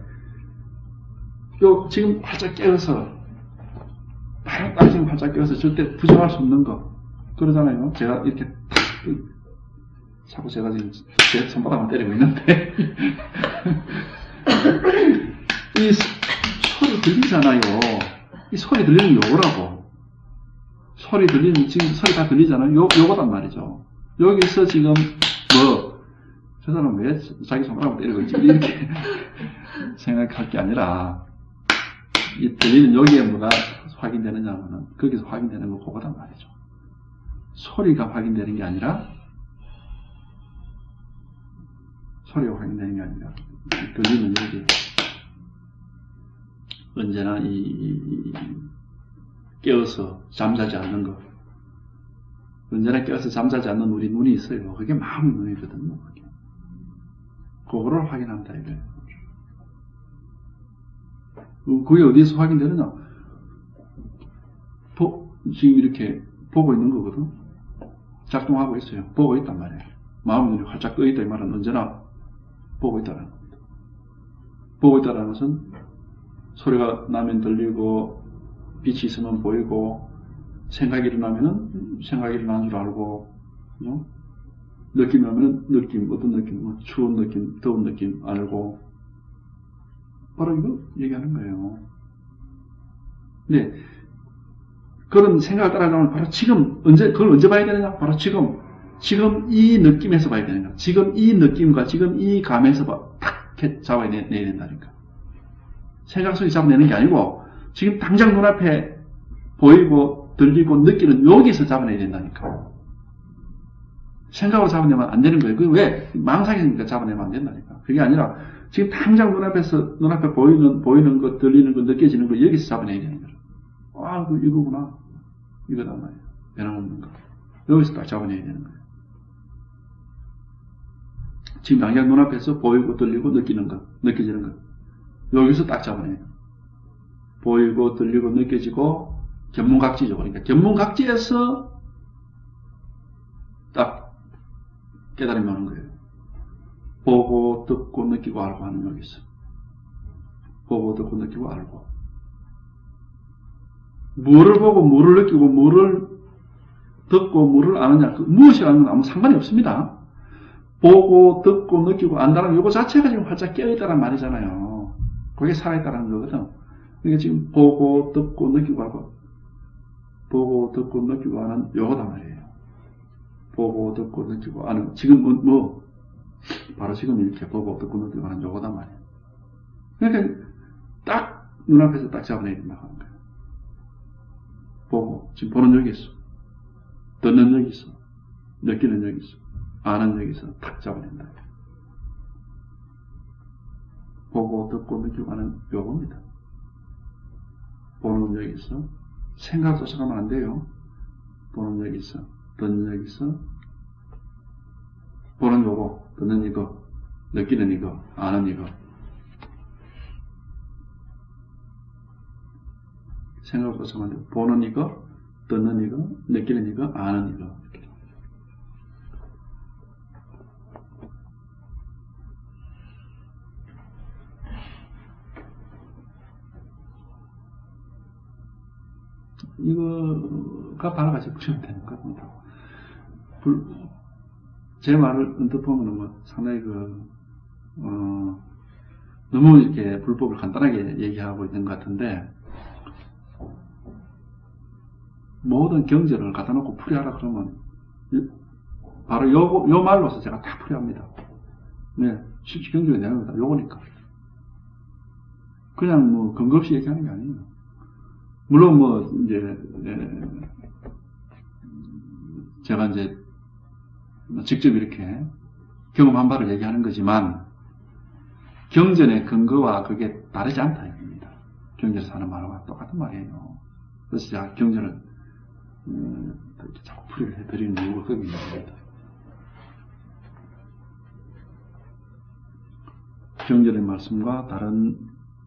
지금 활짝 깨어서 딱 지금 활짝 깨어서 절대 부정할 수 없는 거 그러잖아요. 제가 이렇게 자꾸 제가 지금 제 손바닥만 때리고 있는데 이 소리 들리잖아요. 이 소리 들리는 요거라고. 소리 들리는 지금 소리 다 들리잖아요. 요거단 말이죠. 여기서 지금 저 사람 왜 자기 손가락을 때리고 있지? 이렇게 생각할 게 아니라 이 들리는 여기에 뭐가 확인되느냐 하면 거기서 확인되는 거 그거단 말이죠. 소리가 확인되는 게 아니라 소리가 확인되는 게 아니라 들리는 여기 언제나 깨어서 잠자지 않는 것 언제나 깨어서 잠자지 않는 우리 눈이 있어요. 그게 마음의 눈이거든요. 그거를 확인한다 이거예요. 그게 어디에서 확인되느냐? 지금 이렇게 보고 있는 거거든. 작동하고 있어요. 보고 있단 말이에요. 마음의 눈이 활짝 떠 있다 이 말은 언제나 보고 있다는 겁니다. 보고 있다는 것은 소리가 나면 들리고 빛이 있으면 보이고 생각이 일어나면은 생각이 일어나는 줄 알고 느낌이 오면 느낌 어떤 느낌 추운 느낌 더운 느낌 알고 바로 이거 얘기하는 거예요. 네. 그런 생각을 따라가면 바로 지금, 그걸 언제 봐야 되느냐? 바로 지금 이 느낌에서 봐야 되는 거야. 지금 이 느낌과 지금 이 감에서 딱 잡아내야 된다니까. 생각 속에 잡아내는 게 아니고, 지금 당장 눈앞에 보이고, 들리고, 느끼는 여기서 잡아내야 된다니까. 생각으로 잡아내면 안 되는 거예요. 그게 왜? 망상이니까 잡아내면 안 된다니까. 그게 아니라, 지금 당장 눈앞에 보이는 것, 들리는 것, 느껴지는 것, 여기서 잡아내야 되는 거예요. 아, 이거구나. 이거단 말이에요. 변함없는 거. 여기서 딱 잡아내야 되는 거예요. 지금 당장 눈앞에서 보이고, 들리고, 느끼는 것, 느껴지는 것. 여기서 딱 잡아내요. 보이고, 들리고, 느껴지고, 견문각지죠. 그러니까 견문각지에서 딱 깨달음이 오는 거예요. 보고, 듣고, 느끼고, 알고 하는 여기서. 보고, 듣고, 느끼고, 알고. 뭐를 보고, 뭐를 느끼고, 뭐를 듣고, 뭐를 아느냐. 무엇이라는 건 아무 상관이 없습니다. 보고, 듣고, 느끼고, 안다는 요거 자체가 지금 활짝 깨어있다는 말이잖아요. 그게 살아있다는 거거든. 그러니까 지금 보고, 듣고, 느끼고, 알고. 보고, 듣고, 느끼고, 아는 요거단 말이에요. 보고, 듣고, 느끼고, 아는. 지금 바로 지금 이렇게 보고, 듣고, 느끼고, 아는 요거단 말이에요. 그러니까 딱 눈앞에서 딱 잡아내야 된다고 하는 거예요. 보고, 지금 보는 여기 있어. 듣는 여기 있어. 느끼는 여기 있어. 아는 여기서 탁 잡아낸다. 보고, 듣고, 느끼고 하는 요겁니다. 보는 여기 있어. 생각 쫓아가면 안 돼요. 보는 여기 있어. 듣는 여기 있어. 보는 요거, 듣는 이거, 느끼는 이거, 아는 이거. 생각 쫓아가면 안 돼요. 보는 이거, 듣는 이거, 느끼는 이거, 아는 이거. 이거가 바로 같이 보시면 되는 겁니다. 제 말을 언뜻 보면 상당히 너무 이렇게 불법을 간단하게 얘기하고 있는 것 같은데, 모든 경제를 갖다 놓고 풀이하라 그러면, 바로 요 말로서 제가 다 풀이합니다. 네, 실제 경제의 내용은 다 요거니까. 그냥 근거 없이 얘기하는 게 아니에요. 물론 제가 직접 이렇게 경험한 바를 얘기하는 거지만, 경전의 근거와 그게 다르지 않다 입니다. 경전에서 하는 말과 똑같은 말이에요. 그래서 제가 경전을 자꾸 풀이를 해드리는 이유가 거기 있는 겁니다. 경전의 말씀과 다른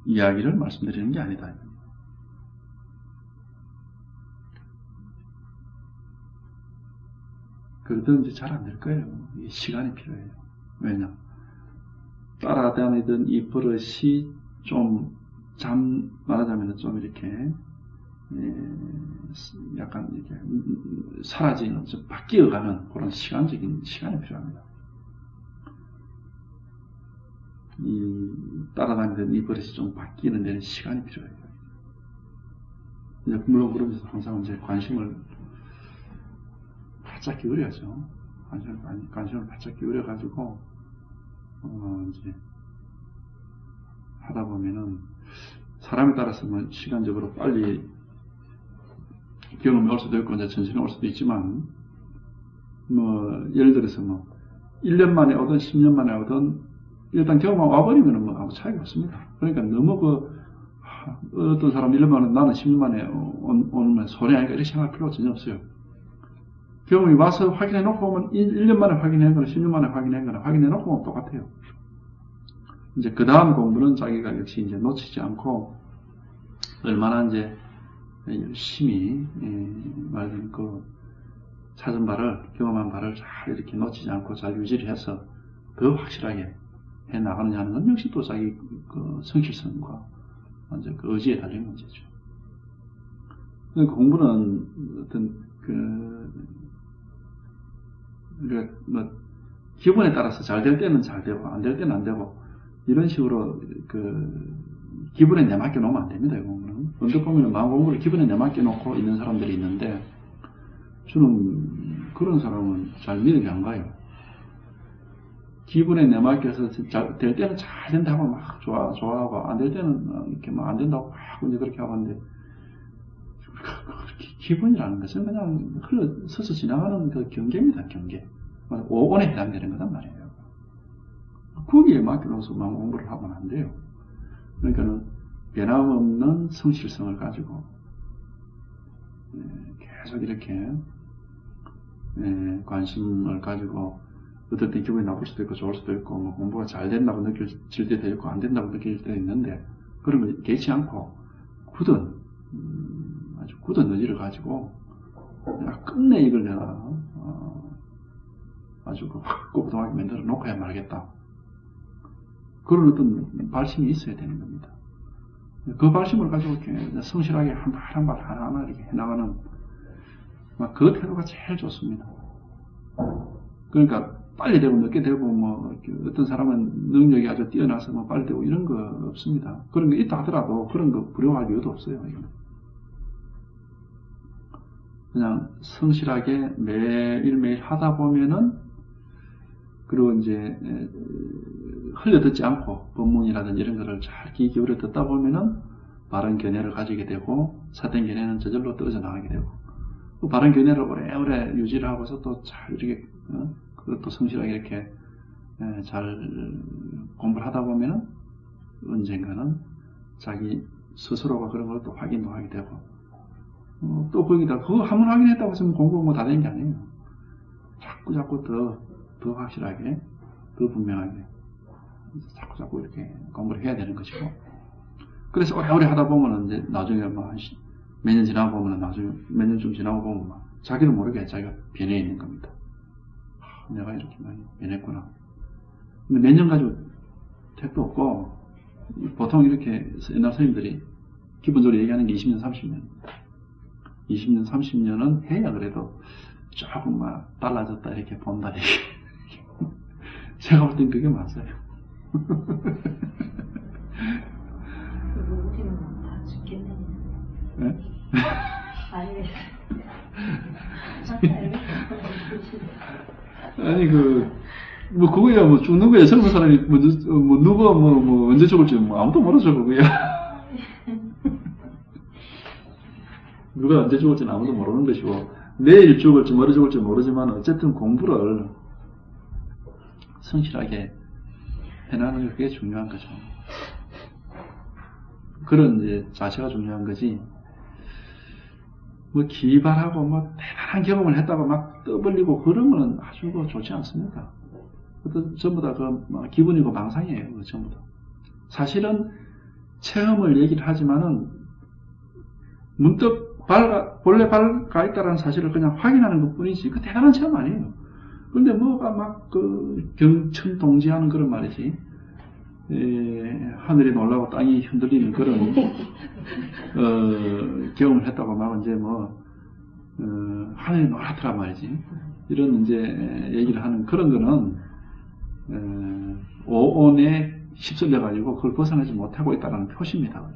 이야기를 말씀드리는 게 아니다. 그러든지 잘 안 될 거예요. 시간이 필요해요. 왜냐? 따라다니던 이 버릇이 말하자면 좀 이렇게, 약간 이렇게 사라지는, 좀 바뀌어가는 그런 시간적인 시간이 필요합니다. 따라다니던 이 버릇이 좀 바뀌는 데는 시간이 필요해요. 물론 그러면서 항상 관심을 바짝 기울여야죠. 관심을 바짝 기울여가지고, 이제, 하다 보면은, 사람에 따라서 시간적으로 빨리 경험이 올 수도 있고, 이제 전신이 올 수도 있지만, 예를 들어서 1년 만에 오든 10년 만에 오든, 일단 경험하고 와버리면은 아무 차이가 없습니다. 그러니까 너무 어떤 사람 1년 만에, 나는 10년 만에 오면 손해 아니까 이렇게 생각할 필요가 전혀 없어요. 경험이 와서 확인해 놓고 오면 1년 만에 확인한 거나 10년 만에 확인한 거나 확인해 놓고 오면 똑같아요. 이제 그 다음 공부는 자기가 역시 이제 놓치지 않고 얼마나 이제 열심히 말하자면 찾은 바를, 경험한 바를 잘 이렇게 놓치지 않고 잘 유지를 해서 더 확실하게 해 나가느냐 하는 건 역시 또 자기 성실성과 이제 의지에 달린 문제죠. 공부는 어떤 기분에 따라서 잘 될 때는 잘 되고, 안 될 때는 안 되고, 이런 식으로, 기분에 내맡겨 놓으면 안 됩니다. 이거는. 언뜻 보면 마음 공부를 기분에 내맡겨 놓고 있는 사람들이 있는데, 저는 그런 사람은 잘 믿음이 안 가요. 기분에 내맡겨서 될 때는 잘 된다고 막 좋아하고, 안 될 때는 이렇게 막 안 된다고 막 이제 그렇게 하고 하는데, 기분이라는 것은 그냥 흘러서서 지나가는 그 경계입니다, 경계. 오온에 해당되는 거단 말이에요. 거기에 맡겨놓아서 마음 공부를 하면 안 돼요. 그러니까는 변함없는 성실성을 가지고 계속 이렇게 관심을 가지고 어떨 때 기분이 나쁠 수도 있고 좋을 수도 있고 뭐 공부가 잘 된다고 느껴질 때도 있고 안 된다고 느껴질 때도 있는데 그런 걸 개의치 않고 아주 굳은 의지를 가지고 내가 끝내 이걸 내가 아주 꼼꼼하게 만들어 놓고야 말겠다. 그런 어떤 발심이 있어야 되는 겁니다. 그 발심을 가지고 이렇게 성실하게 한 발 한 발 하나하나 이렇게 해나가는 그 태도가 제일 좋습니다. 그러니까 빨리 되고 늦게 되고 뭐 어떤 사람은 능력이 아주 뛰어나서 뭐 빨리 되고 이런 거 없습니다. 그런 게 있다 하더라도 그런 거 부러워할 이유도 없어요. 이거는. 그냥 성실하게 매일매일 하다 보면은 그리고 이제 흘려듣지 않고 법문이라든지 이런 거를 잘 귀 기울여 듣다 보면은 바른 견해를 가지게 되고 삿된 견해는 저절로 떨어져 나가게 되고 또 바른 견해를 오래오래 유지를 하고서 또 잘 이렇게 그것도 성실하게 이렇게 잘 공부를 하다 보면은 언젠가는 자기 스스로가 그런 걸 또 확인도 하게 되고 또 거기다 그거 한 번 확인했다고 해서 공부가 뭐 다 된 게 아니에요. 자꾸 더 확실하게 더 분명하게 자꾸 이렇게 공부를 해야 되는 것이고 그래서 오래오래 하다 보면은 이제 나중에 뭐 몇 년 지나고 보면은 나중에 몇 년쯤 지나고 보면 막 자기도 모르게 자기가 변해 있는 겁니다. 내가 이렇게 많이 변했구나. 근데 몇 년 가지고 택도 없고 보통 이렇게 옛날 선생님들이 기본적으로 얘기하는 게 20년, 30년. 20년, 30년은 해야 그래도 조금 막 달라졌다 이렇게 본다 이렇게. 제가 볼 땐 그게 맞아요. 우리는 다 죽겠네요. 네? 아니 뭐 그거야 뭐 죽는 거야. 젊은 사람이 뭐 누가 뭐 언제 죽을지 뭐 아무도 모르죠 그거야. 누가 언제 죽을지는 아무도 모르는 것이고 내일 죽을지 모레 죽을지 모르지만 어쨌든 공부를 성실하게 해나가는 게 그게 중요한 거죠. 그런 이제 자세가 중요한 거지. 뭐 기발하고 뭐 대단한 경험을 했다고 막 떠벌리고 그런 건 아주 좋지 않습니다. 전부 다 기분이고 망상이에요. 전부 다. 사실은 체험을 얘기를 하지만은 문득 본래 발가 있다라는 사실을 그냥 확인하는 것 뿐이지 그 대단한 체험 아니에요. 그런데 뭐가 막 경천동지하는 그런 말이지. 하늘이 놀라고 땅이 흔들리는 그런 경험을 했다고 막 이제 하늘이 노랗더라 말이지. 이런 이제 얘기를 하는 그런 거는 오온에 휩쓸려 가지고 그걸 벗어나지 못하고 있다는 표시입니다.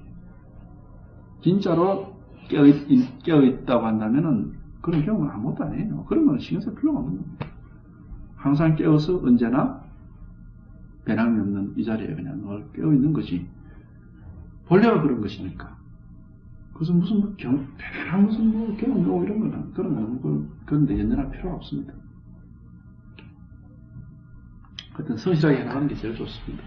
진짜로 깨어있다고 한다면은 그런 경험은 아무것도 아니에요. 그런 건 신경 쓸 필요가 없는 겁니다. 항상 깨어서 언제나 변함이 없는 이 자리에 그냥 늘 깨어있는 것이 본래가 그런 것이니까. 그래서 무슨 대단한 무슨 경험 이런 거는 그런데 연연할 필요가 없습니다. 하여튼 성실하게 나가는 게 제일 좋습니다.